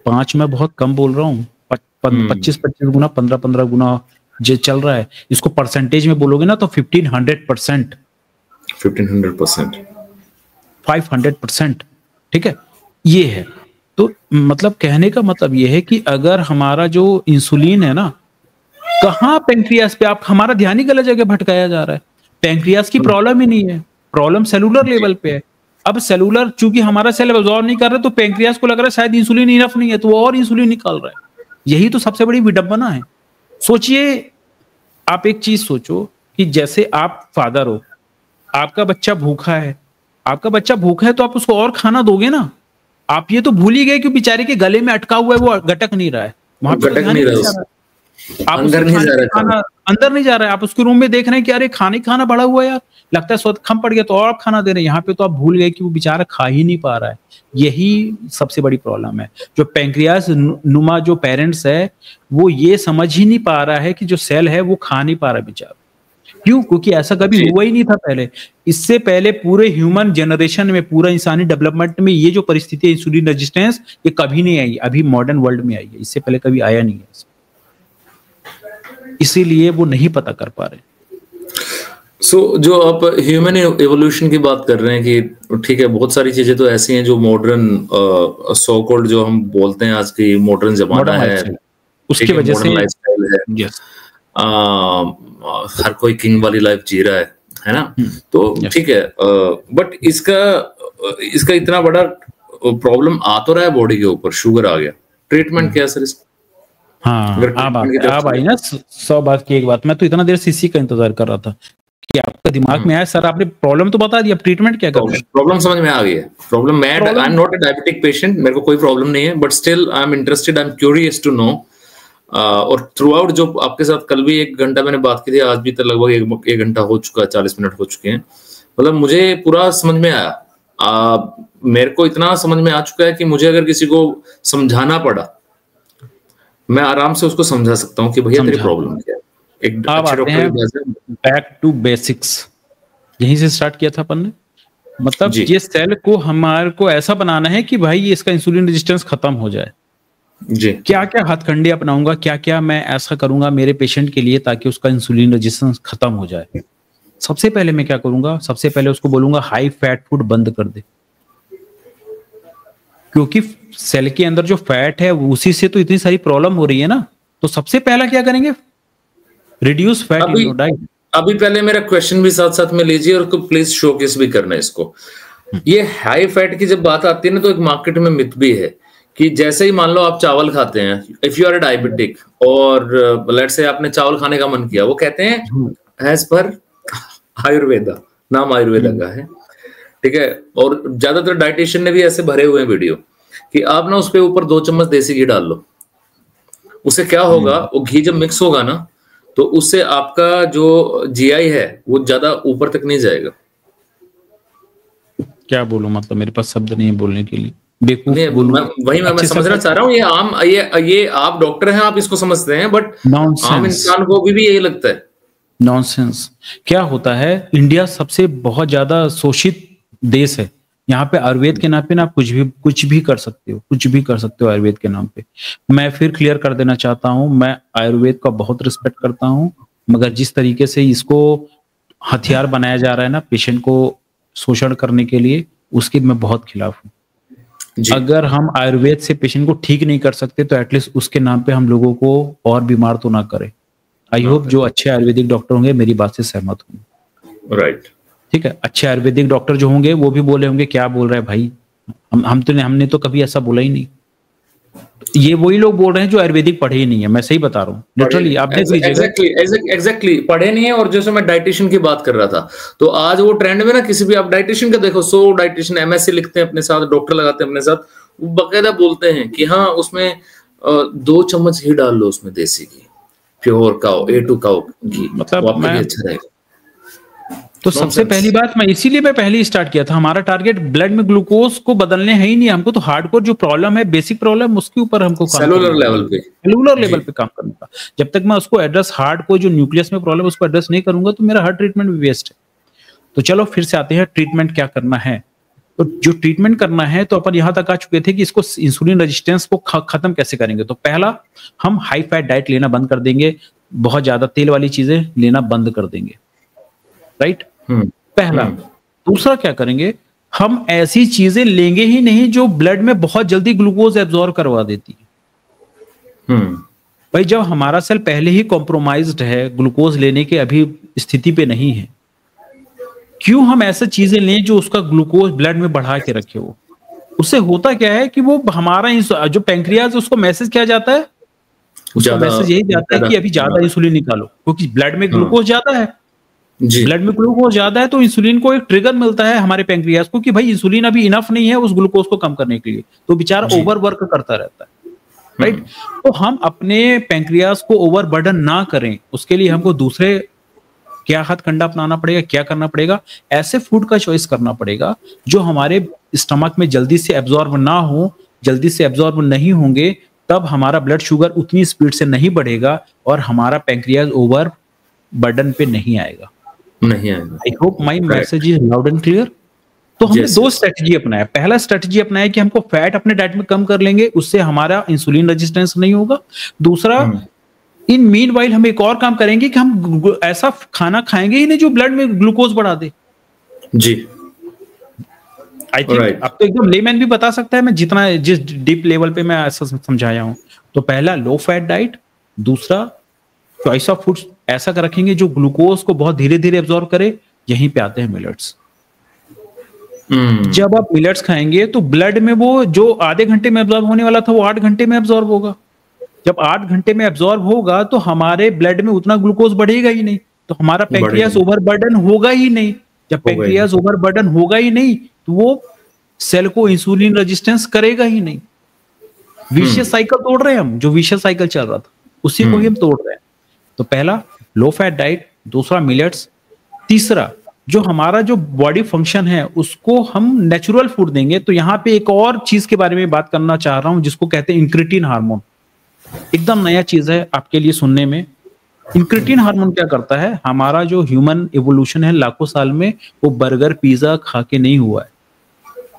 5 मैं बहुत कम बोल रहा हूँ, 25 गुना, 15 गुना जो चल रहा है। इसको परसेंटेज में बोलोगे ना तो 1500%, 500%। ठीक है, ये है। तो मतलब कहने का मतलब ये है कि अगर हमारा जो इंसुलिन है ना, कहाँ पैंक्रियास पे, आप हमारा ध्यान ही गलत जगह भटकाया जा रहा है। पैंक्रियास की प्रॉब्लम ही नहीं है, प्रॉब्लम सेलुलर लेवल पे है। अब सेलुलर चूंकि हमारा सेल एब्जॉर्ब नहीं कर रहा, तो पैंक्रियास को लग रहा है शायद इंसुलिन इनफ नहीं है, तो वो और इंसुलिन निकाल रहा है। यही तो सबसे बड़ी विडंबना है। सोचिए, आप एक चीज सोचो कि जैसे आप फादर हो, आपका बच्चा भूखा है, तो आप उसको और खाना दोगे ना? आप ये तो भूल ही गए कि बेचारे के गले में अटका हुआ है, वो गटक नहीं रहा है, वहां पे गटक नहीं रहा है, आप अंदर नहीं जा रहा है। आप उसके रूम में देख रहे हैं कि अरे खाना बढ़ा हुआ है यार, लगता है स्वाद कम पड़ गया तो और आप खाना दे रहे हैं। यहाँ पे तो आप भूल गए कि वो बेचारा खा ही नहीं पा रहा है। यही सबसे बड़ी प्रॉब्लम है। जो पैंक्रियास नुमा जो पेरेंट्स है, वो ये समझ ही नहीं पा रहा है कि जो सेल है वो खा नहीं पा रहा बेचारा। क्यों? क्योंकि ऐसा कभी हुआ ही नहीं था पहले। इससे पहले पूरे ह्यूमन जनरेशन में, पूरा इंसानी डेवलपमेंट में ये जो परिस्थिति है इंसुलिन रेजिस्टेंस, ये कभी नहीं आई, अभी मॉडर्न वर्ल्ड में आई है, इससे पहले कभी आया नहीं है। इसीलिए वो नहीं पता कर पा रहे। जो आप ह्यूमन एवोल्यूशन की बात कर रहे हैं कि ठीक है, बहुत सारी चीजें तो ऐसी हैं जो मॉडर्न सो कॉल्ड जो हम बोलते हैं आज की मॉडर्न जमाना है, उसकी वजह से लाइफस्टाइल है। हर कोई किंग वाली लाइफ जी रहा है ना? तो ठीक है, बट इसका इतना बड़ा प्रॉब्लम आ तो रहा है बॉडी के ऊपर, शुगर आ गया, ट्रीटमेंट क्या सर इसका? हाँ, आप आई ना 100 बात की एक बात। मैं तो इतना देर से इसी का इंतजार कर रहा था कि आपका दिमाग में आया। सर आपने प्रॉब्लम तो बता दिया, ट्रीटमेंट क्या करें? प्रॉब्लम समझ में आ गई है। Problem, I am not a diabetic patient, मेरे को कोई प्रॉब्लम नहीं है, but still I am interested, I am curious to know. और थ्रू आउट जो आपके साथ कल भी 1 घंटा मैंने बात की थी, आज भी तो लगभग 1 घंटा हो चुका है, 40 मिनट हो चुके हैं। मतलब मुझे पूरा समझ में आया मेरे को इतना समझ में आ चुका है कि मुझे अगर किसी को समझाना पड़ा, मैं आराम से उसको समझा सकता हूँ कि भैया तेरी प्रॉब्लम क्या है। एक अब अच्छे आते डॉक्टर हैं की वजह से बैक टू बेसिक्स, यहीं से स्टार्ट किया था अपन ने। मतलब जी, ये सेल को हमारे को ऐसा बनाना है कि भाई इसका इंसुलिन रेजिस्टेंस खत्म हो जाए। जी, क्या क्या हथकंडे अपनाऊंगा, क्या क्या मैं ऐसा करूंगा मेरे पेशेंट के लिए ताकि उसका इंसुलिन रेजिस्टेंस खत्म हो जाए। सबसे पहले मैं क्या करूंगा, सबसे पहले उसको बोलूंगा हाई फैट फूड बंद कर दे, क्योंकि सेल के अंदर जो फैट है उसी से तो इतनी सारी प्रॉब्लम हो रही है ना। तो सबसे पहला क्या करेंगे, रिड्यूस फैट इन अभी योर डाइट। अभी पहले मेरा क्वेश्चन भी साथ-साथ में लीजिए और प्लीज शोकेस भी करना इसको। ये हाई फैट की जब बात आती है ना, तो एक मार्केट में मिथ भी है कि जैसे ही मान लो आप चावल खाते हैं, इफ यू आर डायबिटिक और लेट्स से आपने चावल खाने का मन किया, वो कहते हैं एज पर आयुर्वेदा, नाम आयुर्वेदा का है, ठीक है। और ज्यादातर डाइटिशियन ने भी ऐसे भरे हुए हैं वीडियो कि आप ना उस पे ऊपर 2 चम्मच देसी घी डाल लो। उससे क्या होगा, वो घी जब मिक्स होगा ना, तो उससे आपका जो जीआई है वो ज्यादा ऊपर तक नहीं जाएगा। क्या बोलूं, मतलब मेरे पास शब्द नहीं है बोलने के लिए, बेवकूफ नहीं, बोलूं। मैं समझना चाह रहा हूँ, ये आप डॉक्टर हैं, आप इसको समझते हैं, बट आम नॉनसेंस, इंसान को भी यही लगता है। नॉनसेंस। क्या होता है, इंडिया सबसे बहुत ज्यादा शोषित देश है। यहाँ पे आयुर्वेद के नाम पे ना आप कुछ भी कर सकते हो, कुछ भी कर सकते हो आयुर्वेद के नाम पे। मैं फिर क्लियर कर देना चाहता हूँ, मैं आयुर्वेद का बहुत रिस्पेक्ट करता हूँ, मगर जिस तरीके से इसको हथियार बनाया जा रहा है ना पेशेंट को शोषण करने के लिए, उसके मैं बहुत खिलाफ हूँ। जी, अगर हम आयुर्वेद से पेशेंट को ठीक नहीं कर सकते तो एटलीस्ट उसके नाम पे हम लोगों को और बीमार तो ना करें। आई होप जो अच्छे आयुर्वेदिक डॉक्टर होंगे मेरी बात से सहमत होंगे। राइट। ठीक है, अच्छे आयुर्वेदिक डॉक्टर जो होंगे वो भी बोले होंगे क्या बोल रहे हैं भाई, हमने तो कभी ऐसा बोला ही नहीं। ये वही लोग बोल रहे हैं जो आयुर्वेदिक पढ़े ही नहीं है, मैं सही बता रहा हूँ लिटरली, आप देख लीजिएगा। एग्जैक्टली पढ़े नहीं है। और जैसे मैं डाइटिशियन की बात कर रहा था, तो आज वो ट्रेंड में ना, किसी भी आप डाइटिशियन का देखो, 100 डाइटिशियन एमएससी लिखते हैं अपने साथ, डॉक्टर लगाते हैं अपने साथ, वो बकायदा बोलते हैं कि हाँ उसमें 2 चम्मच घी डाल लो, उसमें देसी घी, प्योर काउ, A2 काउ घी, मतलब वो आपके लिए मैं अच्छा रहेगा। तो सबसे पहली बात, मैं इसीलिए मैं पहले ही स्टार्ट किया था, हमारा टारगेट ब्लड में ग्लूकोज को बदलने है ही नहीं, हमको तो हार्डकोर जो प्रॉब्लम है, बेसिक प्रॉब्लम, उसके ऊपर हमको काम करना सेलुलर है, लेवल पे। सेलुलर लेवल जी, पे काम करने का। जब तक मैं उसको एड्रेस, हार्ड को जो न्यूक्लियस में प्रॉब्लम उसको एड्रेस नहीं करूंगा तो मेरा हर ट्रीटमेंट भी वेस्ट है। तो चलो फिर से आते हैं, ट्रीटमेंट क्या करना है। तो जो ट्रीटमेंट करना है, तो अपन यहां तक आ चुके थे कि इसको इंसुलिन रेजिस्टेंस को खत्म कैसे करेंगे। तो पहला, हम हाई फैट डाइट लेना बंद कर देंगे, बहुत ज्यादा तेल वाली चीजें लेना बंद कर देंगे, राइट, हम्म, पहला। दूसरा क्या करेंगे, हम ऐसी चीजें लेंगे ही नहीं जो ब्लड में बहुत जल्दी ग्लूकोज एब्जॉर्ब करवा देती है। भाई जब हमारा सेल पहले ही कॉम्प्रोमाइज्ड है, ग्लूकोज लेने के अभी स्थिति पे नहीं है, क्यों हम ऐसे चीजें लें जो उसका ग्लूकोज ब्लड में बढ़ा के रखे। वो उससे होता क्या है कि वो हमारा जो पैंक्रियाज, उसको मैसेज किया जाता है, उसको ज्यादा मैसेज यही जाता है कि अभी ज्यादा इंसुलिन निकालो, क्योंकि ब्लड में ग्लूकोज ज्यादा है। जी, ब्लड में ग्लूकोज ज्यादा है तो इंसुलिन को एक ट्रिगर मिलता है हमारे पैंक्रियाज को कि भाई इंसुलिन अभी इनफ नहीं है उस ग्लूकोज को कम करने के लिए, तो बेचारा जी, ओवर वर्क करता रहता है, राइट। तो हम अपने पैंक्रियाज को ओवर बर्डन ना करें, उसके लिए हमको दूसरे क्या हथकंडा अपनाना पड़ेगा, क्या करना पड़ेगा, ऐसे फूड का चॉइस करना पड़ेगा जो हमारे स्टमक में जल्दी से एब्जॉर्ब ना हो। जल्दी से एब्जॉर्ब नहीं होंगे तब हमारा ब्लड शुगर उतनी स्पीड से नहीं बढ़ेगा और हमारा पैंक्रियाज ओवर बर्डन पे नहीं आएगा। नहीं आएगा। I hope my correct. Message is loud and clear. तो हमने यस, दो यस। स्ट्रेटजी अपनाया। पहला स्ट्रेटजी अपनाया कि हमको फैट अपने डाइट में कम कर लेंगे, उससे हमारा इंसुलिन रेजिस्टेंस नहीं होगा। दूसरा, इन मीन वाइल हम एक और काम करेंगे कि हम ऐसा खाना खाएंगे ही नहीं जो ब्लड में ग्लूकोज बढ़ा दे। जी, आई थिंक राइट। अब तो एकदम लेमैन भी बता सकता है, मैं जितना जिस डीप लेवल पे मैं ऐसा समझाया हूं। तो पहला लो फैट डाइट, दूसरा चॉइस ऑफ फूड्स ऐसा कर रखेंगे जो ग्लूकोज को बहुत धीरे धीरे एब्जॉर्ब करे। यहीं पे आते हैं मिलेट्स। जब आप मिलेट्स खाएंगे तो ब्लड में वो जो आधे घंटे में एब्जॉर्ब होने वाला था वो 8 घंटे में एब्जॉर्ब होगा। जब 8 घंटे में एब्जॉर्ब होगा तो हमारे ब्लड में उतना ग्लूकोज बढ़ेगा ही नहीं, तो हमारा पैंक्रियास ओवरबर्डन होगा ही नहीं। जब पैंक्रियास ओवरबर्डन होगा ही नहीं तो वो सेल को इंसुलिन रेजिस्टेंस करेगा ही नहीं। विशियस साइकिल तोड़ रहे हैं हम, जो विशियस साइकिल चल रहा था उसी को ही हम तोड़ रहे हैं। तो पहला लो फैट डाइट, दूसरा मिलेट्स, तीसरा जो हमारा जो बॉडी फंक्शन है उसको हम नेचुरल फूड देंगे। तो यहाँ पे एक और चीज के बारे में बात करना चाह रहा हूं जिसको कहते हैं इंक्रेटिन हार्मोन। एकदम नया चीज है आपके लिए सुनने में। इंक्रेटिन हार्मोन क्या करता है, हमारा जो ह्यूमन इवोल्यूशन है लाखों साल में, वो बर्गर पिज्जा खा के नहीं हुआ है,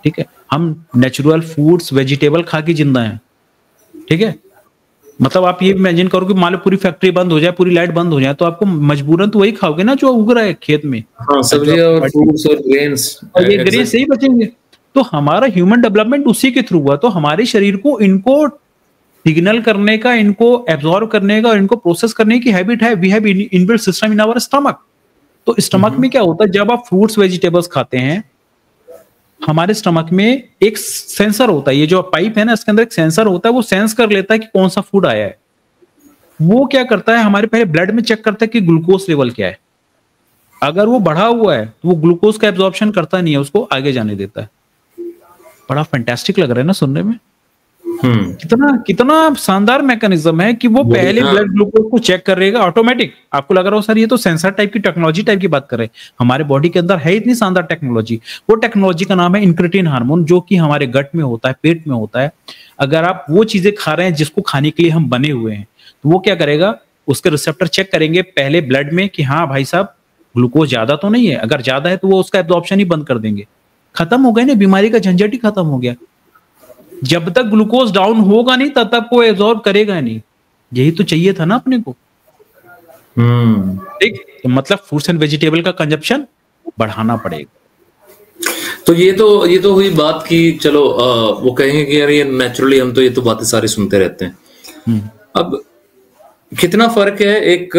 ठीक है। हम नेचुरल फूड्स वेजिटेबल खा के जिंदा हैं, ठीक है। मतलब आप ये इमेजिन करो कि मान लो पूरी फैक्ट्री बंद हो जाए, पूरी लाइट बंद हो जाए, तो आपको मजबूरन तो वही खाओगे ना जो उग रहा है खेत में। हाँ, सब्जियां और फ्रूट्स और ग्रेन्स, और ये ग्रेन से ही बचेंगे। तो हमारा ह्यूमन डेवलपमेंट उसी के थ्रू हुआ। तो हमारे शरीर को इनको सिग्नल करने का, इनको एब्जॉर्ब करने का और इनको प्रोसेस करने की हैबिट है। We have inbuilt system in our stomach. तो स्टमक में क्या होता है, जब आप फ्रूट्स वेजिटेबल्स खाते हैं, हमारे स्टमक में एक सेंसर होता है, ये जो पाइप है ना, इसके अंदर एक सेंसर होता है, वो सेंस कर लेता है कि कौन सा फूड आया है। वो क्या करता है, हमारे पहले ब्लड में चेक करता है कि ग्लूकोज लेवल क्या है। अगर वो बढ़ा हुआ है तो वो ग्लूकोज का एब्जॉर्प्शन करता नहीं है, उसको आगे जाने देता है। बड़ा फैंटास्टिक लग रहा है ना सुनने में। कितना कितना शानदार मैकेनिज्म है कि वो पहले ब्लड ग्लूकोज को चेक करेगा ऑटोमेटिक। आपको लग रहा हो सर ये तो सेंसर टाइप की टेक्नोलॉजी टाइप की बात कर रहे हैं। हमारे बॉडी के अंदर है इतनी शानदार टेक्नोलॉजी। वो टेक्नोलॉजी का नाम है इंक्रेटिन हार्मोन, जो कि हमारे गट में होता है, पेट में होता है। अगर आप वो चीजें खा रहे हैं जिसको खाने के लिए हम बने हुए हैं, तो वो क्या करेगा, उसके रिसेप्टर चेक करेंगे पहले ब्लड में कि हाँ भाई साहब ग्लूकोज ज्यादा तो नहीं है। अगर ज्यादा है तो वो उसका एब्जॉर्प्शन ही बंद कर देंगे। खत्म हो गए ना, बीमारी का झंझट ही खत्म हो गया। जब तक ग्लूकोज डाउन होगा नहीं तब तक वो एब्जॉर्ब करेगा नहीं। यही तो चाहिए था ना अपने को। ठीक, तो मतलब फ्रूट्स एंड वेजिटेबल का कंजप्शन बढ़ाना पड़ेगा। तो ये तो हुई बात की। चलो वो कहेंगे कि यार ये नेचुरली हम तो ये तो बातें सारी सुनते रहते हैं। अब कितना फर्क है एक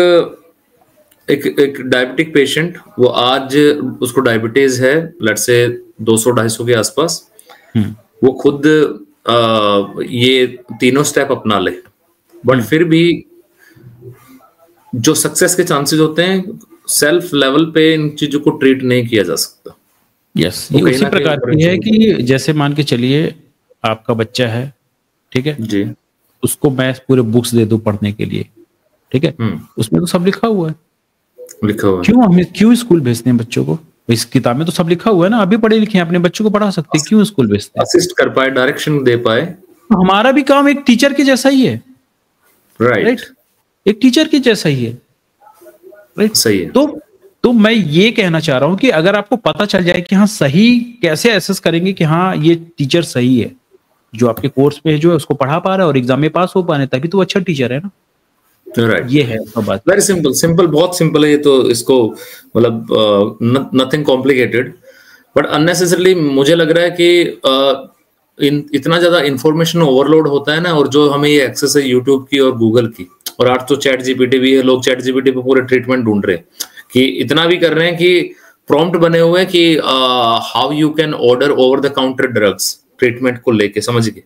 डायबिटिक पेशेंट, वो आज उसको डायबिटीज है लेट से 200-250 के आसपास, वो खुद ये तीनों स्टेप अपना ले, बट फिर भी जो सक्सेस के चांसेस होते हैं सेल्फ लेवल पे इन चीजों को ट्रीट नहीं किया जा सकता। यस, ये उसी प्रकार की है कि जैसे मान के चलिए आपका बच्चा है, ठीक है जी, उसको मैं पूरे बुक्स दे दूं पढ़ने के लिए, ठीक है, उसमें तो सब लिखा हुआ है। क्यों स्कूल भेजते हैं बच्चों को? इस किताब में तो सब लिखा हुआ है ना। अभी पढ़े लिखे हैं, अपने बच्चों को पढ़ा सकते हैं, क्यों स्कूल भेजते हैं? असिस्ट कर पाए, डायरेक्शन दे पाए। हमारा भी काम एक टीचर के जैसा ही है। राइट, एक टीचर के जैसा ही है। राइट, सही है। तो मैं ये कहना चाह रहा हूं कि अगर आपको पता चल जाए कि हाँ सही, कैसे एसेस करेंगे कि हाँ ये टीचर सही है, जो आपके कोर्स में जो है उसको पढ़ा पा रहा है और एग्जाम में पास हो पा रहे हैं, तभी तो अच्छा टीचर है ना। राइट, ये है तो बात। वेरी सिंपल, बहुत सिंपल है ये तो। इसको मतलब नथिंग कॉम्प्लिकेटेड, बट अननेसेसरली मुझे लग रहा है कि इतना ज्यादा इंफॉर्मेशन ओवरलोड होता है ना, और जो हमें ये एक्सेस है यूट्यूब की और गूगल की, और आज तो चैट जीपीटी भी है, लोग चैट जीपीटी पे पूरे ट्रीटमेंट ढूंढ रहे हैं कि इतना भी कर रहे हैं कि प्रॉम्प्ट बने हुए हैं कि how you can order over the counter drugs treatment को लेके, समझ गए।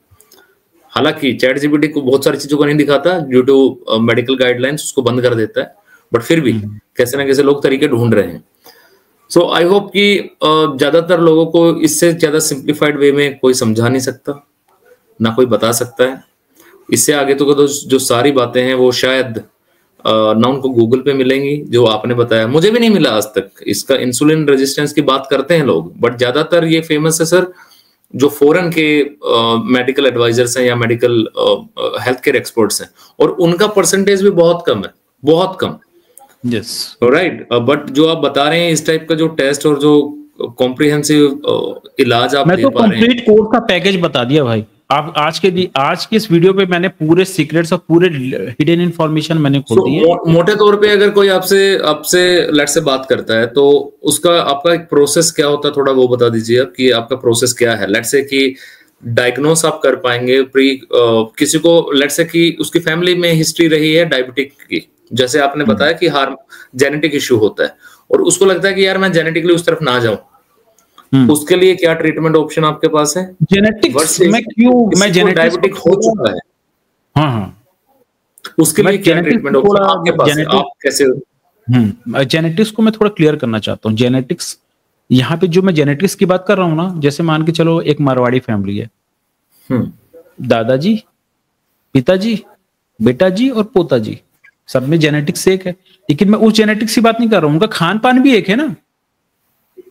हालांकि चैट जीपीटी को बहुत सारी चीजों को नहीं दिखाता ड्यू टू मेडिकल गाइडलाइंस, उसको बंद कर देता है, बट फिर भी कैसे ना कैसे लोग तरीके ढूंढ रहे हैं। सो आई होप कि ज्यादातर लोगों को इससे ज्यादा सिंप्लीफाइड वे में कोई समझा नहीं सकता, ना कोई बता सकता है। इससे आगे तो जो सारी बातें हैं वो शायद ना उनको गूगल पे मिलेंगी, जो आपने बताया मुझे भी नहीं मिला आज तक। इसका इंसुलिन रेजिस्टेंस की बात करते हैं लोग, बट ज्यादातर ये फेमस है सर जो फॉरेन के मेडिकल एडवाइजर्स हैं या मेडिकल हेल्थ केयर एक्सपर्ट्स हैं, और उनका परसेंटेज भी बहुत कम है, बहुत कम। यस, राइट, बट जो आप बता रहे हैं इस टाइप का जो टेस्ट और जो कॉम्प्रिहेंसिव इलाज आप दे पा रहे हैं, कंप्लीट कोर्स का पैकेज बता दिया भाई। आप आज की इस वीडियो पे मैंने पूरे सीक्रेट्स और पूरे हिडन इंफॉर्मेशन मैंने खोल दी है। मोटे तौर पे अगर कोई आपसे लेट से बात करता है तो उसका आपका एक प्रोसेस क्या होता है, थोड़ा वो बता दीजिए आप कि आपका प्रोसेस क्या है। लेट से कि डायग्नोस आप कर पाएंगे किसी को, लेट से कि उसकी फैमिली में हिस्ट्री रही है डायबिटिक की, जैसे आपने बताया कि जेनेटिक इश्यू होता है, और उसको लगता है कि यार मैं जेनेटिकली उस तरफ ना जाऊं, उसके लिए क्या ट्रीटमेंट ऑप्शन आपके पास है? जेनेटिक्स में मैं डायबिटिक हो चुका है, हाँ, उसके लिए क्या ट्रीटमेंट ऑप्शन आपके पास है? आप कैसे? जेनेटिक्स को मैं थोड़ा क्लियर करना चाहता हूँ। जेनेटिक्स, यहाँ पे जो मैं जेनेटिक्स की बात कर रहा हूँ ना, जैसे मान के चलो एक मारवाड़ी फैमिली है, दादाजी, पिताजी, बेटा जी और पोता जी, सब में जेनेटिक्स एक है। लेकिन मैं उस जेनेटिक्स की बात नहीं कर रहा हूँ, उनका खान पान भी एक है ना।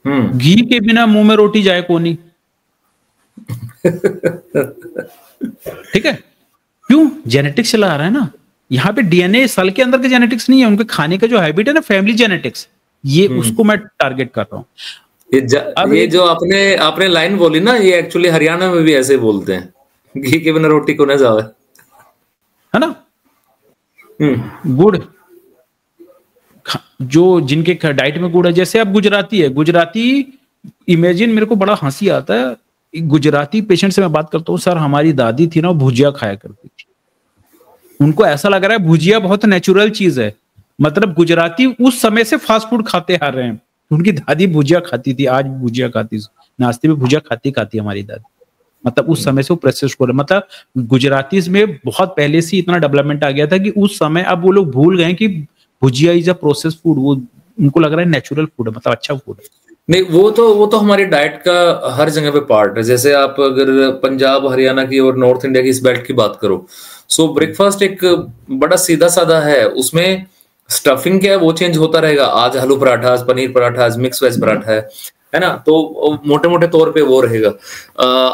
घी के बिना मुंह में रोटी जाए कोनी। ठीक है, क्यों? जेनेटिक्स चला आ रहा है ना यहाँ पे। डीएनए सेल के अंदर के जेनेटिक्स नहीं है, उनके खाने का जो हैबिट है ना, फैमिली जेनेटिक्स, ये उसको मैं टारगेट कर रहा हूँ। ये जो आपने लाइन बोली ना, ये एक्चुअली हरियाणा में भी ऐसे बोलते हैं, घी के बिना रोटी को ना जावे, है ना। गुड़, जो जिनके डाइट में गुड़ है, जैसे अब गुजराती है, गुजराती इमेजिन, मेरे को बड़ा हंसी आता है। गुजराती पेशेंट से मैं बात करता हूँ, सर हमारी दादी थी ना, वो भुजिया खाया करती थी। उनको ऐसा लग रहा है भुजिया बहुत नेचुरल चीज है, मतलब गुजराती उस समय से फास्ट फूड खाते आ रहे हैं। उनकी दादी भुजिया खाती थी, आज भी भुजिया खाती, नाश्ते में भुजिया खाती हमारी दादी। मतलब उस समय से वो प्रोसेस फूड है। मतलब गुजराती में बहुत पहले से इतना डेवलपमेंट आ गया था कि उस समय, अब वो लोग भूल गए कि भुजिया इज अ प्रोसेस फूड। वो उनको लग रहा है नेचुरल फूड है, मतलब अच्छा फूड है। नहीं, वो तो हमारी डाइट का हर जगह पे पार्ट है। जैसे आप अगर पंजाब, हरियाणा की और नॉर्थ इंडिया की इस बेल्ट की बात करो, सो ब्रेकफास्ट एक बड़ा सीधा साधा है, उसमें स्टफिंग क्या है वो चेंज होता रहेगा। आज आलू पराठा, आज पनीर पराठा, आज मिक्स वेज पराठा है ना। तो मोटे मोटे तौर पे वो रहेगा।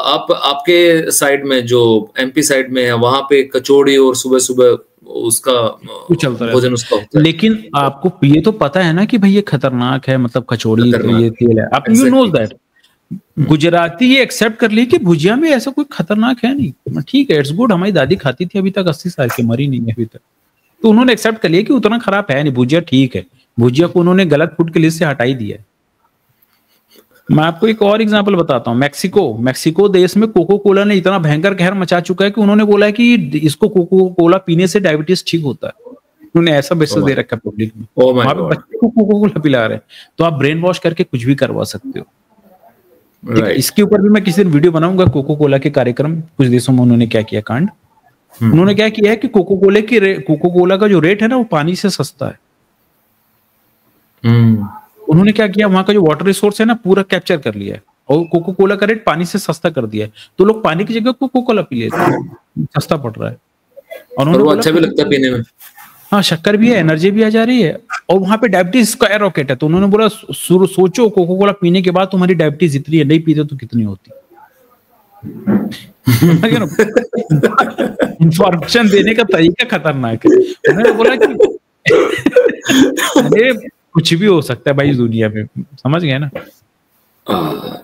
आप आपके साइड में, जो एमपी साइड में है, वहां पे कचौड़ी और सुबह सुबह उसका चलता भोजन उसका होता है। लेकिन आपको ये तो पता है ना कि भाई ये खतरनाक है, मतलब कचौड़ी, ये तेल है, आप यू नो दैट। गुजराती ये एक्सेप्ट कर ली कि भुजिया में ऐसा कोई खतरनाक है नहीं, ठीक है, इट्स गुड। हमारी दादी खाती थी अभी तक, 80 साल की, मरी नहीं है अभी तक। तो उन्होंने एक्सेप्ट कर लिया कि उतना खराब है नहीं, भुजिया ठीक है। भुजिया को उन्होंने गलत फूड की लिस्ट से हटा ही दिया है। मैं आपको एक और एग्जांपल बताता हूँ। मैक्सिको देश में कोको कोला ने इतना भयंकर कहर मचा चुका है कि उन्होंने बोला है कि इसको कोको कोला पीने से डायबिटीज ठीक होता है। उन्होंने ऐसा मैसेज दे रखा है पब्लिक में। वहां पे बच्चे को कोको कोला पिला रहे हैं, तो आप ब्रेन वॉश करके कुछ भी करवा सकते हो। ठीक है, इसके ऊपर भी मैं किसी दिन वीडियो बनाऊंगा। कोको कोला के कार्यक्रम, कुछ देशों में उन्होंने क्या किया कांड। उन्होंने क्या किया है कि कोको कोला का जो रेट है ना, वो पानी से सस्ता है। उन्होंने क्या किया, वहां का जो वाटर रिसोर्स है ना, पूरा कैप्चर कर लिया है, और कोको कोला का रेट पानी से सस्ता कर दिया है। तो लोग पानी की जगह कोको कोला पी लेते हैं, सस्ता पड़ रहा है। और वो अच्छा भी लगता है पीने में। हाँ, शक्कर भी है, एनर्जी भी आ जा रही है, और वहां पे डायबिटीज का रॉकेट है। तो उन्होंने बोला सोचो, कोको कोला पीने के बाद तुम्हारी डायबिटीज इतनी है, नहीं पीते तो कितनी होती। इंफॉर्मेशन देने का तरीका खतरनाक है। उन्होंने बोला कि अरे कुछ भी हो सकता है भाई इस दुनिया में, समझ गए ना।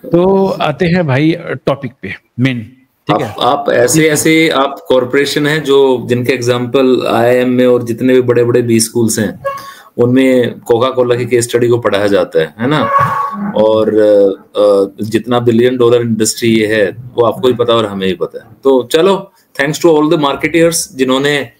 तो आते हैं भाई टॉपिक पे मेन। ठीक है, आप ऐसे आप कॉरपोरेशन हैं जो जिनके एग्जांपल आईआईएम में और जितने भी बड़े बड़े बी स्कूल्स हैं, उनमें कोका कोला की केस स्टडी को पढ़ाया जाता है ना। और जितना $1 बिलियन इंडस्ट्री ये है, वो आपको ही पता और हमें ही पता है। तो चलो, thanks to all the marketeers जिन्होंने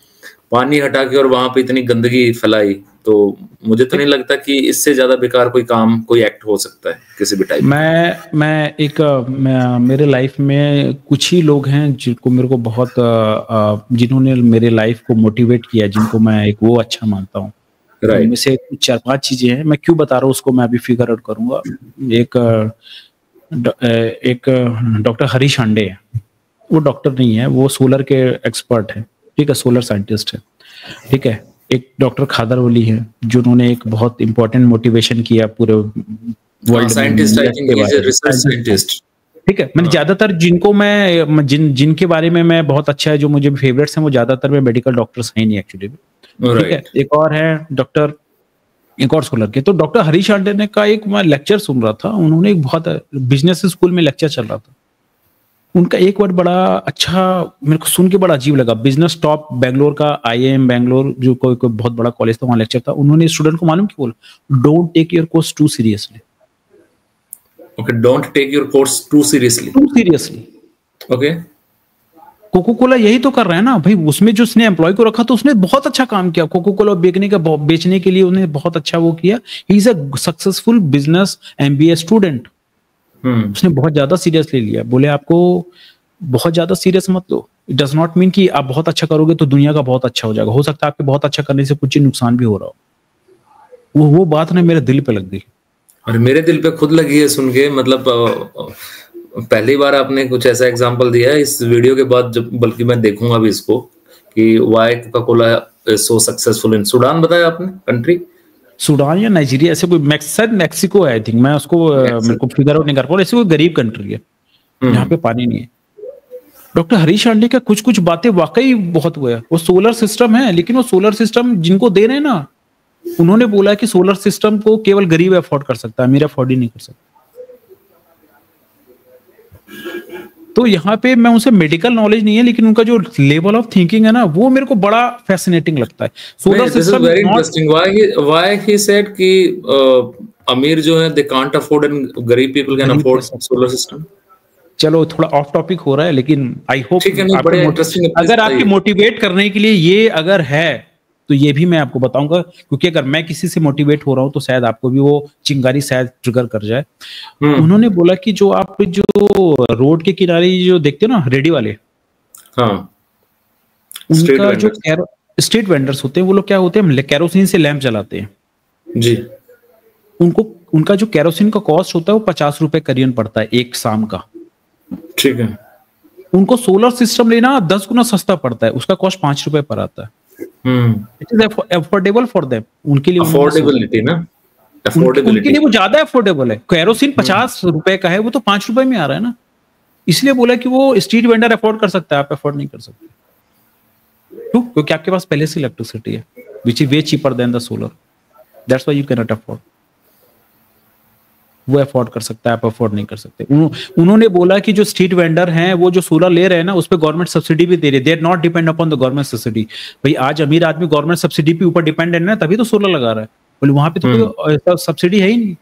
पानी हटा के और वहां पे इतनी गंदगी फैलाई। तो मुझे तो नहीं लगता कि इससे ज्यादा बेकार कोई काम, कोई एक्ट हो सकता है किसी भी टाइप। मैं मेरे लाइफ में कुछ ही लोग हैं जिनको मेरे को बहुत जिन्होंने मेरे लाइफ को मोटिवेट किया, जिनको मैं एक वो अच्छा मानता हूँ। उनमें से 4-5 चीजें हैं, मैं क्यों बता रहा हूँ उसको मैं अभी फिगर आउट करूंगा। एक डॉक्टर हरीश हांडे है, वो डॉक्टर नहीं है, वो सोलर के एक्सपर्ट है। ठीक है, सोलर साइंटिस्ट है। ठीक है, एक डॉक्टर खादरवली है, जिन्होंने एक बहुत इंपॉर्टेंट मोटिवेशन किया पूरे वर्ल्ड में। ठीक है, मैंने ज्यादातर जिनको मैं जिनके बारे में मैं बहुत अच्छा है, जो मुझे फेवरेट्स हैं, वो ज्यादातर में मेडिकल डॉक्टर्स हैं नहीं एक्चुअली। ठीक है, एक और है डॉक्टर, एक और सोलर के, तो डॉक्टर हरीश हांडे ने का एक मैं लेक्चर सुन रहा था। उन्होंने एक बहुत बिजनेस स्कूल में लेक्चर चल रहा था, उनका एक वर्ड बड़ा अच्छा मेरे को सुन के बड़ा अजीब लगा। बिजनेस टॉप बैंगलोर का, आईआईएम बैंगलोर जो कोई बहुत बड़ा कॉलेज था, वहां लेक्चर था। उन्होंने स्टूडेंट को मालूम क्यों बोला, don't take your course too seriously. Okay, don't take your course too seriously. Okay, Coca Cola यही तो कर रहा है ना भाई। उसमें जो उसने एम्प्लॉय को रखा तो उसने बहुत अच्छा काम किया। कोको कोला बेचने के लिए उन्हें बहुत अच्छा वो किया। He is a successful business MBA student. उसने बहुत ज्यादा सीरियस ले लिया। बोले आपको बहुत ज्यादा सीरियस मत लो। इट डज नॉट मीन कि आप बहुत अच्छा करोगे तो दुनिया का बहुत अच्छा हो जाएगा। हो सकता है आपके बहुत अच्छा करने से कुछ नुकसान भी हो रहा हो। वो बात ना मेरे दिल पे लग गई, और मेरे दिल पे खुद लगी है सुन के। मतलब पहली बार आपने कुछ ऐसा एग्जांपल दिया है इस वीडियो के बाद, जब बल्कि मैं देखूंगा भी इसको कि why Coca Cola is so successful in Sudan. बताया आपने कंट्री सूडान या नाइजीरिया, ऐसे कोई शायद मैक्सिको है आई थिंक, मैं उसको मेरे को फिगर आउट नहीं कर पा रहा, ऐसे कोई गरीब कंट्री है यहाँ पे पानी नहीं है। डॉक्टर हरीश आंडे का कुछ कुछ बातें वाकई बहुत हुआ है। वो सोलर सिस्टम है, लेकिन वो सोलर सिस्टम जिनको दे रहे हैं ना, उन्होंने बोला कि सोलर सिस्टम को केवल गरीब अफोर्ड कर सकता है, अमीर अफोर्ड ही नहीं कर सकता। तो यहाँ पे मैं उनसे मेडिकल नॉलेज नहीं है, लेकिन उनका जो लेवल ऑफ थिंकिंग है ना, वो मेरे को बड़ा फैसिनेटिंग लगता है। Solar system very interesting why he said कि अमीर जो है दे कांट अफोर्ड एंड गरीब people can afford solar system. चलो थोड़ा ऑफ टॉपिक हो रहा है, लेकिन आई होप इंटरेस्टिंग, अगर आपकी मोटिवेट करने के लिए ये अगर है तो ये भी मैं आपको बताऊंगा, क्योंकि अगर मैं किसी से मोटिवेट हो रहा हूं तो शायद आपको भी वो चिंगारी शायद ट्रिगर कर जाए। उन्होंने बोला कि जो आप जो रोड के किनारे जो देखते हो ना रेडी वाले, हाँ, उनका जो स्ट्रीट वेंडर्स होते हैं, वो लोग क्या होते हैं, कैरोसिन से लैंप जलाते हैं जी। उनका जो कैरोसिन का कॉस्ट होता है वो 50 रुपए करीबन पड़ता है एक शाम का। ठीक है। उनको सोलर सिस्टम लेना 10 गुना सस्ता पड़ता है, उसका कॉस्ट 5 रुपए पर आता है। It is affordable for them, उनके लिए अफोर्डेबिलिटी ना, उनके लिए वो ज्यादा अफोर्डेबल है। कैरोसिन 50 रुपए का है, वो तो 5 रुपए में आ रहा है ना, इसलिए बोला कि वो स्ट्रीट वेंडर अफोर्ड कर सकता है, आप अफोर्ड नहीं कर सकते। क्यों? क्योंकि आपके पास पहले से इलेक्ट्रिसिटी है which is way cheaper than the solar, that's why you can not afford. वो अफोर्ड कर सकता है, आप अफोर्ड नहीं कर सकते। उन्होंने बोला कि जो स्ट्रीट वेंडर हैं वो जो सोलर ले रहे हैं ना, उस पे गवर्नमेंट सब्सिडी भी दे रही है, they are not depend upon the government subsidy. भाई आज अमीर आदमी गवर्नमेंट सब्सिडी के ऊपर डिपेंड है ना, तभी तो सोलर लगा रहा है। बोले वहां पे तो कोई सब्सिडी है ही नहीं।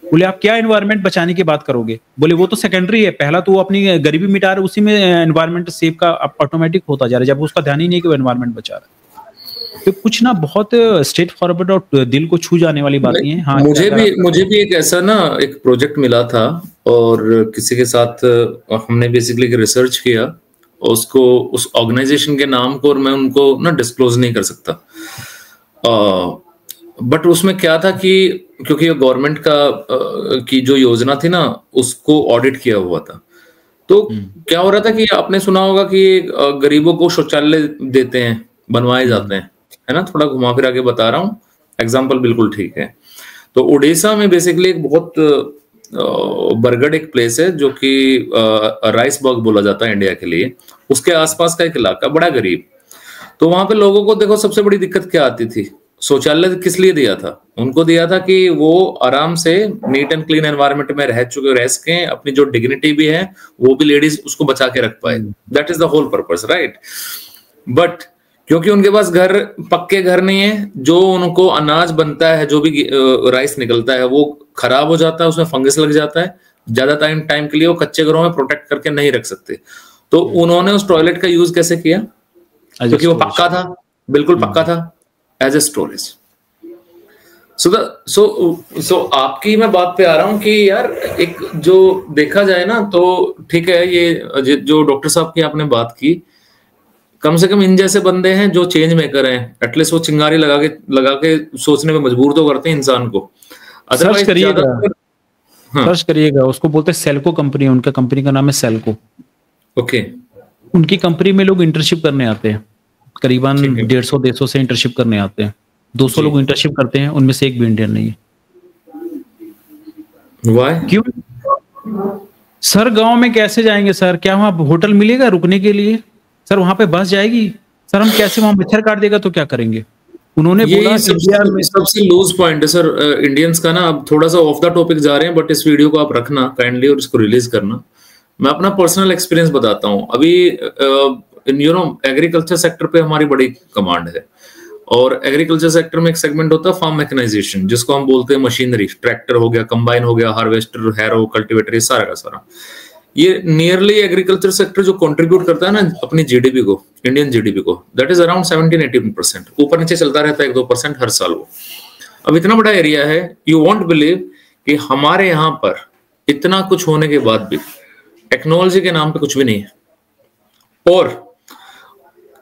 बोले आप क्या एनवायरनमेंट बचाने की बात करोगे? बोले वो तो सेकेंडरी है, पहला तो वो अपनी गरीबी मिटा रहे, उसी में एनवायरनमेंट सेव का ऑटोमेटिक होता जा रहा है, जब उसका ध्यान ही नहीं कि वो एनवायरनमेंट बचा रहा है। तो कुछ ना बहुत स्ट्रेट फॉरवर्ड और दिल को छू जाने वाली बातें हैं। हाँ, मुझे भी एक ऐसा ना एक प्रोजेक्ट मिला था, और किसी के साथ हमने बेसिकली रिसर्च किया उसको, उस ऑर्गेनाइजेशन के नाम को, और मैं उनको ना डिस्क्लोज नहीं कर सकता। बट उसमें क्या था कि क्योंकि गवर्नमेंट का की जो योजना थी ना, उसको ऑडिट किया हुआ था। तो क्या हो रहा था कि आपने सुना होगा कि गरीबों को शौचालय देते हैं, बनवाए जाते हैं, है ना, थोड़ा घुमा फिरा के बता रहा हूँ, एग्जाम्पल बिल्कुल ठीक है। तो उड़ीसा में बेसिकली एक बहुत बरगढ़ एक प्लेस है जो कि राइसबर्ग बोला जाता है इंडिया के लिए, उसके आसपास का एक इलाका बड़ा गरीब। तो वहां पे लोगों को देखो सबसे बड़ी दिक्कत क्या आती थी, शौचालय किस लिए दिया था उनको, दिया था कि वो आराम से नीट एंड क्लीन एनवायरनमेंट में रह सके, अपनी जो डिग्निटी भी है वो भी लेडीज उसको बचा के रख पाए, that is the whole purpose, right. But क्योंकि उनके पास पक्के घर नहीं है, जो उनको अनाज बनता है, जो भी राइस निकलता है वो खराब हो जाता है, उसमें फंगस लग जाता है, ज्यादा टाइम के लिए वो कच्चे घरों में प्रोटेक्ट करके नहीं रख सकते। तो उन्होंने उस टॉयलेट का यूज कैसे किया, क्योंकि वो पक्का था, बिल्कुल पक्का था, एज ए स्टोरेज। सो आपकी मैं बात पे आ रहा हूं कि यार एक जो देखा जाए ना, तो ठीक है, ये जो डॉक्टर साहब की आपने बात की, कम से कम इन जैसे बंदे हैं जो चेंज मेकर हैं, एटलीस्ट वो चिंगारी लगा के सोचने में मजबूर तो करते हैं इंसान को। सर्च करिएगा, उसको बोलते हैं सेल्को कंपनी है, उनका कंपनी का नाम है सेल्को। ओके। उनकी कंपनी में लोग इंटर्नशिप करने आते हैं, करीबन 150 से इंटर्नशिप करने आते हैं। 200 लोग इंटर्नशिप करते हैं, उनमें से एक भी इंडियन नहीं है। Why? क्यों सर? गांव में कैसे जाएंगे सर? क्या वहां होटल मिलेगा रुकने के लिए? सर वहां पे बस जाएगी? सर हम कैसे, वहां मच्छर काट देगा तो क्या करेंगे? उन्होंने बोला सबसे लूज पॉइंट है सर इंडियंस का ना। अब थोड़ा सा ऑफ द टॉपिक जा रहे हैं, बट इस वीडियो को आप रखना काइंडली और इसको रिलीज करना। मैं अपना पर्सनल एक्सपीरियंस बताता हूँ। अभी एग्रीकल्चर सेक्टर पे हमारी बड़ी कमांड है, और एग्रीकल्चर सेक्टर में एक सेगमेंट होता है फार्म मैकेनाइजेशन, जिसको हम बोलते हैं मशीनरी, ट्रैक्टर हो गया, कंबाइन हो गया, हार्वेस्टर, हैरो, कल्टीवेटर, ये सारा का सारा। ये नियरली एग्रीकल्चर सेक्टर जो कंट्रीब्यूट करता है ना अपनी जीडीपी को, इंडियन जीडीपी को, दैट इज अराउंड 17-18%, ऊपर नीचे चलता रहता है 1-2% हर साल वो। अब इतना बड़ा एरिया है, यू वॉन्ट बिलीव कि हमारे यहाँ पर इतना कुछ होने के बाद भी टेक्नोलॉजी के नाम पे कुछ भी नहीं है। और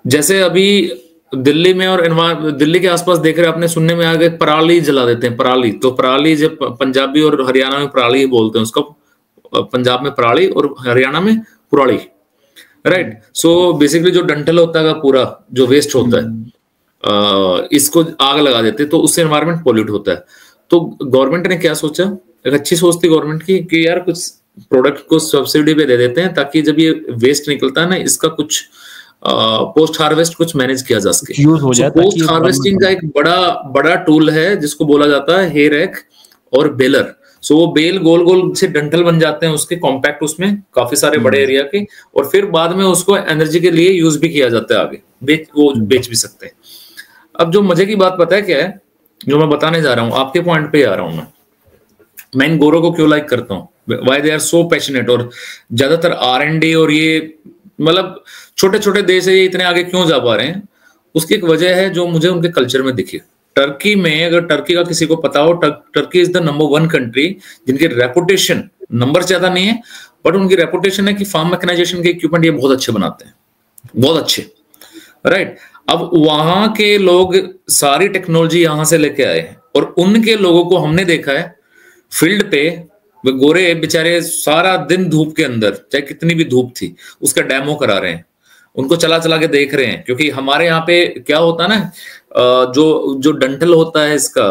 जैसे अभी दिल्ली में और दिल्ली के आसपास देख रहे आपने, सुनने में आ गए पराली जला देते हैं, पराली। तो पराली जब पंजाबी और हरियाणा में पराली ही बोलते हैं उसको, पंजाब में पराली और हरियाणा में पुराली, राइट। सो बेसिकली जो डंठल होता है पूरा जो वेस्ट होता है, इसको आग लगा देते तो उससे एनवायरनमेंट पॉल्यूट होता है। तो गवर्नमेंट ने क्या सोचा, एक अच्छी सोच थी गवर्नमेंट की कि यार कुछ प्रोडक्ट को सब्सिडी पे दे देते हैं ताकि जब ये वेस्ट निकलता है ना, इसका कुछ पोस्ट हार्वेस्ट कुछ मैनेज किया जा सके। यूज हो जाए पोस्ट हार्वेस्टिंग का एक बड़ा बड़ा टूल है जिसको बोला जाता है हे रैक और बेलर। सो वो बेल गोल गोल से डंठल बन जाते हैं उसके, कॉम्पैक्ट, उसमें काफी सारे बड़े एरिया के, और फिर बाद में उसको एनर्जी के लिए यूज भी किया जाता है, आगे बेच भी सकते हैं। अब जो मजे की बात पता है क्या है, जो मैं बताने जा रहा हूँ, आपके पॉइंट पे आ रहा हूँ मैं इन गोरों को क्यों लाइक करता हूँ, why they are so passionate, और ज्यादातर R&D और ये मतलब छोटे छोटे देश है ये इतने आगे क्यों जा पा रहे हैं, उसकी एक वजह है जो मुझे उनके कल्चर में दिखी। टर्की में, अगर टर्की का किसी को पता हो, Turkey is the number 1 country जिनकी रेपुटेशन, नंबर ज्यादा नहीं है बट उनकी रेपुटेशन है कि फार्म मैकेनाइजेशन के इक्विपमेंट ये बहुत अच्छे बनाते हैं, बहुत अच्छे, राइट। अब वहां के लोग सारी टेक्नोलॉजी यहां से लेके आए हैं, और उनके लोगों को हमने देखा है फील्ड पे, वे गोरे बेचारे सारा दिन धूप के अंदर, चाहे कितनी भी धूप थी, उसका डेमो करा रहे हैं, उनको चला चला के देख रहे हैं। क्योंकि हमारे यहाँ पे क्या होता है ना, जो डंठल होता है इसका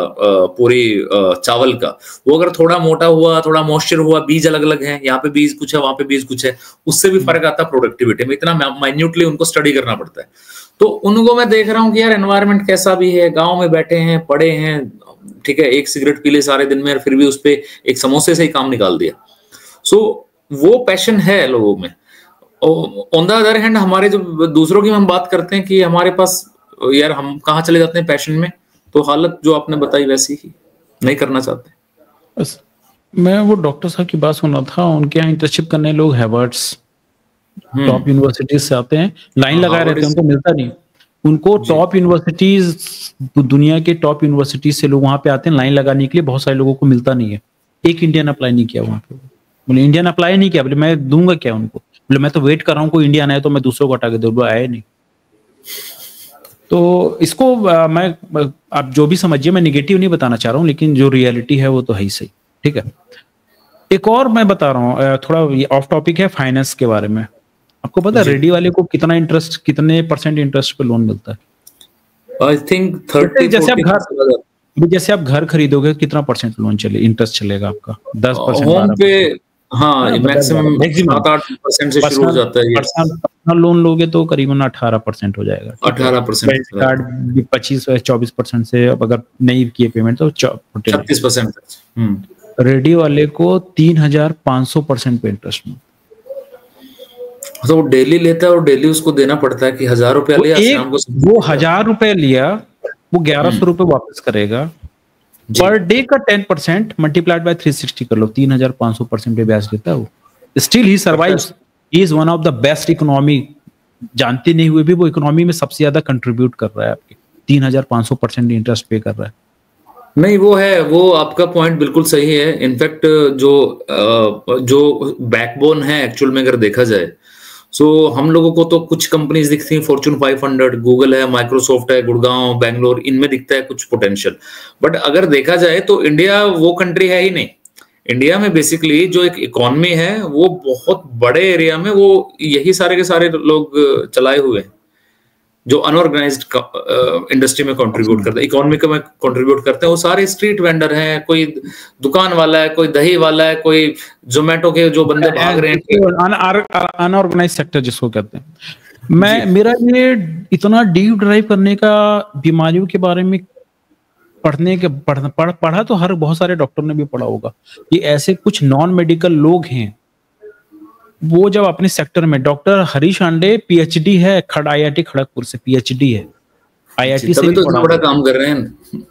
पूरी चावल का, वो अगर थोड़ा मोटा हुआ, थोड़ा मॉइस्चर हुआ, बीज अलग अलग हैं, यहाँ पे बीज कुछ है, वहां पे बीज कुछ है, उससे भी फर्क आता है प्रोडक्टिविटी में। इतना माइन्यूटली उनको स्टडी करना पड़ता है। तो उनको मैं देख रहा हूँ कि यार एनवायरनमेंट कैसा भी है, गाँव में बैठे हैं, पड़े हैं, ठीक है, एक सिगरेट पी ले सारे दिन में, फिर भी उस पर एक समोसे से ही काम निकाल दिया। सो वो पैशन है लोगों में। ऑन द अदर हैंड, हमारे जो दूसरों की हम बात करते हैं कि हमारे पास यार हम कहाँ चले जाते हैं पैशन में, तो हालत जो आपने बताई वैसी ही, नहीं करना चाहते। बस मैं वो डॉक्टर साहब की बात सुन रहा था, उनके यहाँ इंटर्नशिप करने लोग हैवर्ड्स टॉप यूनिवर्सिटीज से आते हैं, लाइन लगाए रहते हैं, उनको मिलता नहीं। उनको टॉप यूनिवर्सिटीज, दुनिया के टॉप यूनिवर्सिटीज से लोग वहां पे आते हैं लाइन लगाने के लिए, बहुत सारे लोगों को मिलता नहीं है। एक इंडियन अप्लाई नहीं किया वहां पे, बोले इंडियन अप्लाई नहीं किया, बोले मैं दूंगा क्या उनको, बोले मैं तो वेट कर रहा हूँ कोई इंडियन आए तो मैं दूसरों को हटा के दूँ, आए नहीं। तो इसको मैं आप जो भी समझिए, मैं निगेटिव नहीं बताना चाह रहा हूँ, लेकिन जो रियलिटी है वो तो है ही सही, ठीक है। एक और मैं बता रहा हूँ, थोड़ा ऑफ टॉपिक है, फाइनेंस के बारे में। आपको पता है रेडी वाले को कितना इंटरेस्ट, कितने % इंटरेस्ट पे लोन मिलता है? आई थिंक 30, जैसे आप घर खरीदोगे कितना % लोन चले, इंटरेस्ट चलेगा आपका? 10%, होम पे, हाँ, मैक्सिमम 7-8% से शुरू हो जाता है। पर्सनल लोन लोगे तो करीबन 18% हो जाएगा। 18% कार्ड 25-24% से, अब अगर नहीं किए पेमेंट तो 36%। रेडी वाले को 3500% पे इंटरेस्ट मिलता है। तो वो डेली लेता है और डेली उसको देना पड़ता है कि 1000 रुपया लिया, शाम को वो 1000 रुपया लिया, वो 1100 रुपये वापस करेगा। पर डे का 10% मल्टीप्लाइड बाय 360 कर लो, 3500% पे ब्याज देता है वो। Still he survives, he is one of the best economy. जानते नहीं हुए भी वो इकोनॉमी में सबसे ज्यादा कंट्रीब्यूट कर रहा है आपके, 3500% इंटरेस्ट पे कर रहा है। नहीं, वो है, वो आपका पॉइंट बिल्कुल सही है। इनफैक्ट जो बैकबोन है एक्चुअल में अगर देखा जाए, सो हम लोगों को तो कुछ कंपनीज दिखती हैं, फॉर्च्यून 500, गूगल है, माइक्रोसॉफ्ट है, गुड़गांव, बेंगलोर, इनमें दिखता है कुछ पोटेंशियल। बट अगर देखा जाए तो इंडिया वो कंट्री है ही नहीं। इंडिया में बेसिकली जो एक इकोनॉमी है वो बहुत बड़े एरिया में वो यही सारे के सारे लोग चलाए हुए हैं, जो अनऑर्गेनाइज्ड इंडस्ट्री में कंट्रीब्यूट करते हैं, इकोनॉमी में कंट्रीब्यूट करते हैं। वो सारे स्ट्रीट वेंडर हैं, कोई दुकान वाला है, कोई दही वाला है, कोई जोमेटो के जो बंदे भाग रहे हैं, अनऑर्गेनाइज्ड सेक्टर जिसको कहते हैं। मेरा ये इतना डीप ड्राइव करने का बीमारियों के बारे में पढ़ा तो हर बहुत सारे डॉक्टर ने भी पढ़ा होगा, ये ऐसे कुछ नॉन मेडिकल लोग हैं, वो जब अपने सेक्टर में, डॉक्टर हरीश आंडे PhD है, IIT खड़गपुर से PhD है, IIT से तो बड़ा काम कर रहे हैं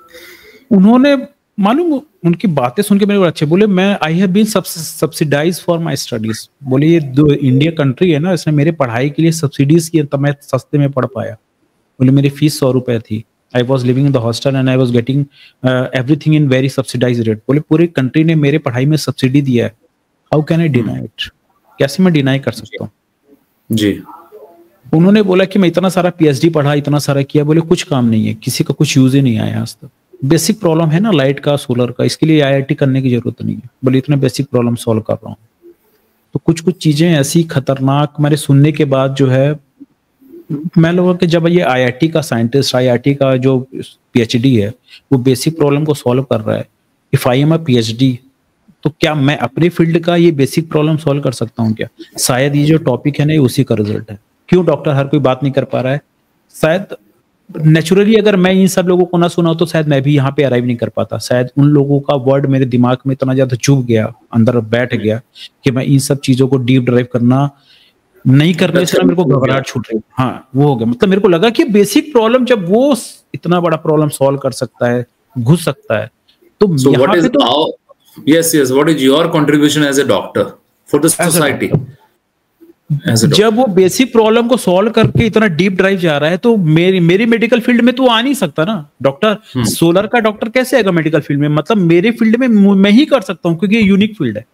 उन्होंने। मालूम, उनकी बातें सुन के मेरे को अच्छे, बोले मैं I have been subsidise for my studies. बोले ये इंडिया कंट्री है ना, इसने मेरे पढ़ाई के लिए सब्सिडीज की, तब मैं सस्ते में पढ़ पाया। बोले मेरी फीस 100 रुपए थी, I was living in the hostel and I was getting everything in very subsidise rate. बोले पूरी कंट्री ने मेरे पढ़ाई में सब्सिडी दिया है, how can I deny it, कैसे मैं डिनाई कर सकता हूँ जी। उन्होंने बोला कि मैं इतना सारा PhD पढ़ा, इतना सारा किया, बोले कुछ काम नहीं है, किसी का कुछ यूज ही नहीं आया आज तक। बेसिक प्रॉब्लम है ना लाइट का, सोलर का, इसके लिए IIT करने की जरूरत नहीं है। बोले इतने बेसिक प्रॉब्लम सॉल्व कर रहा हूँ। तो कुछ चीजें ऐसी खतरनाक मेरे सुनने के बाद जो है मैं लोगों के जब ये आईआईटी का साइंटिस्ट, आईआईटी का जो पीएचडी है, वो बेसिक प्रॉब्लम को सॉल्व कर रहा है। If I am a PhD, तो क्या मैं अपने फील्ड का ये बेसिक प्रॉब्लम सॉल्व कर सकता हूँ क्या? शायद ये जो टॉपिक है ना, ये उसी का रिजल्ट है। क्यों डॉक्टर हर कोई बात नहीं कर पा रहा है? शायद नेचुरली अगर मैं इन सब लोगों को ना सुना तो शायद मैं भी यहाँ पे अराइव नहीं कर पाता। शायद उन लोगों का वर्ड मेरे दिमाग में इतना ज्यादा चुभ गया, अंदर बैठ गया कि मैं इन सब चीजों को डीप ड्राइव करना नहीं करने से ना मेरे को घबराहट छूट रही। हाँ, वो हो गया। मतलब मेरे को लगा कि बेसिक प्रॉब्लम जब वो इतना बड़ा प्रॉब्लम सॉल्व कर सकता है, घुस सकता है, तो यहाँ पे तो yes, what is your contribution as a doctor for the society? जब वो बेसिक प्रॉब्लम को सॉल्व करके इतना डीप ड्राइव जा रहा है, तो मेरी मेडिकल फील्ड में तो आ नहीं सकता ना डॉक्टर। सोलर का डॉक्टर कैसे आएगा मेडिकल फील्ड में? मतलब मेरे फील्ड में मैं ही कर सकता हूँ, क्योंकि ये यूनिक फील्ड है।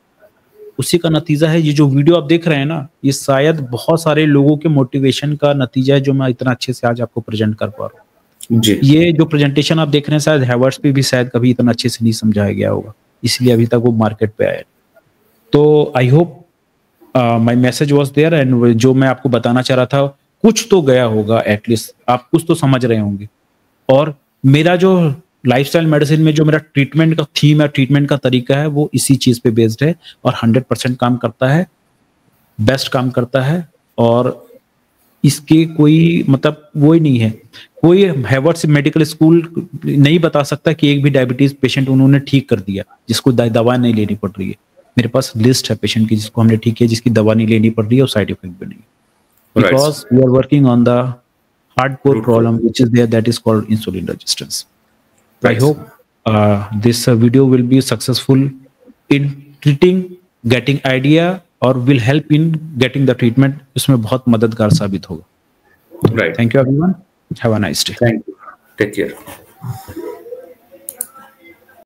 उसी का नतीजा है ये जो वीडियो आप देख रहे हैं ना, ये शायद बहुत सारे लोगों के मोटिवेशन का नतीजा है, जो मैं इतना अच्छे से आज आपको प्रेजेंट कर पा रहा हूँ जी। ये जो प्रेजेंटेशन आप देख रहे हैं, शायद हैवर्ड्स पे भी शायद कभी इतना अच्छे से नहीं समझाया गया होगा, इसलिए अभी तक वो मार्केट पे आया। तो I hope my message was there, and जो मैं आपको बताना चाह रहा था कुछ तो गया होगा, एटलीस्ट आप कुछ तो समझ रहे होंगे। और मेरा जो लाइफस्टाइल मेडिसिन में जो मेरा ट्रीटमेंट का थीम है, ट्रीटमेंट का तरीका है, वो इसी चीज पे बेस्ड है और 100% काम करता है, बेस्ट काम करता है। और इसके कोई मतलब वो ही नहीं है, कोई हैवर्ड्स मेडिकल स्कूल नहीं बता सकता कि एक भी डायबिटीज पेशेंट उन्होंने ठीक कर दिया जिसको दवा नहीं लेनी पड़ रही है। मेरे पास लिस्ट है पेशेंट की जिसको हमने ठीक किया, जिसकी दवा नहीं लेनी पड़ रही है और साइड इफेक्ट भी नहीं, because we are working on the hardcore problem which is there, that is called insulin resistance. I hope this video will be successful in treating, getting idea, और will help in getting the treatment. इसमें बहुत मददगार साबित होगा। Right. Thank you everyone. Have a nice day. Thank you. Take care.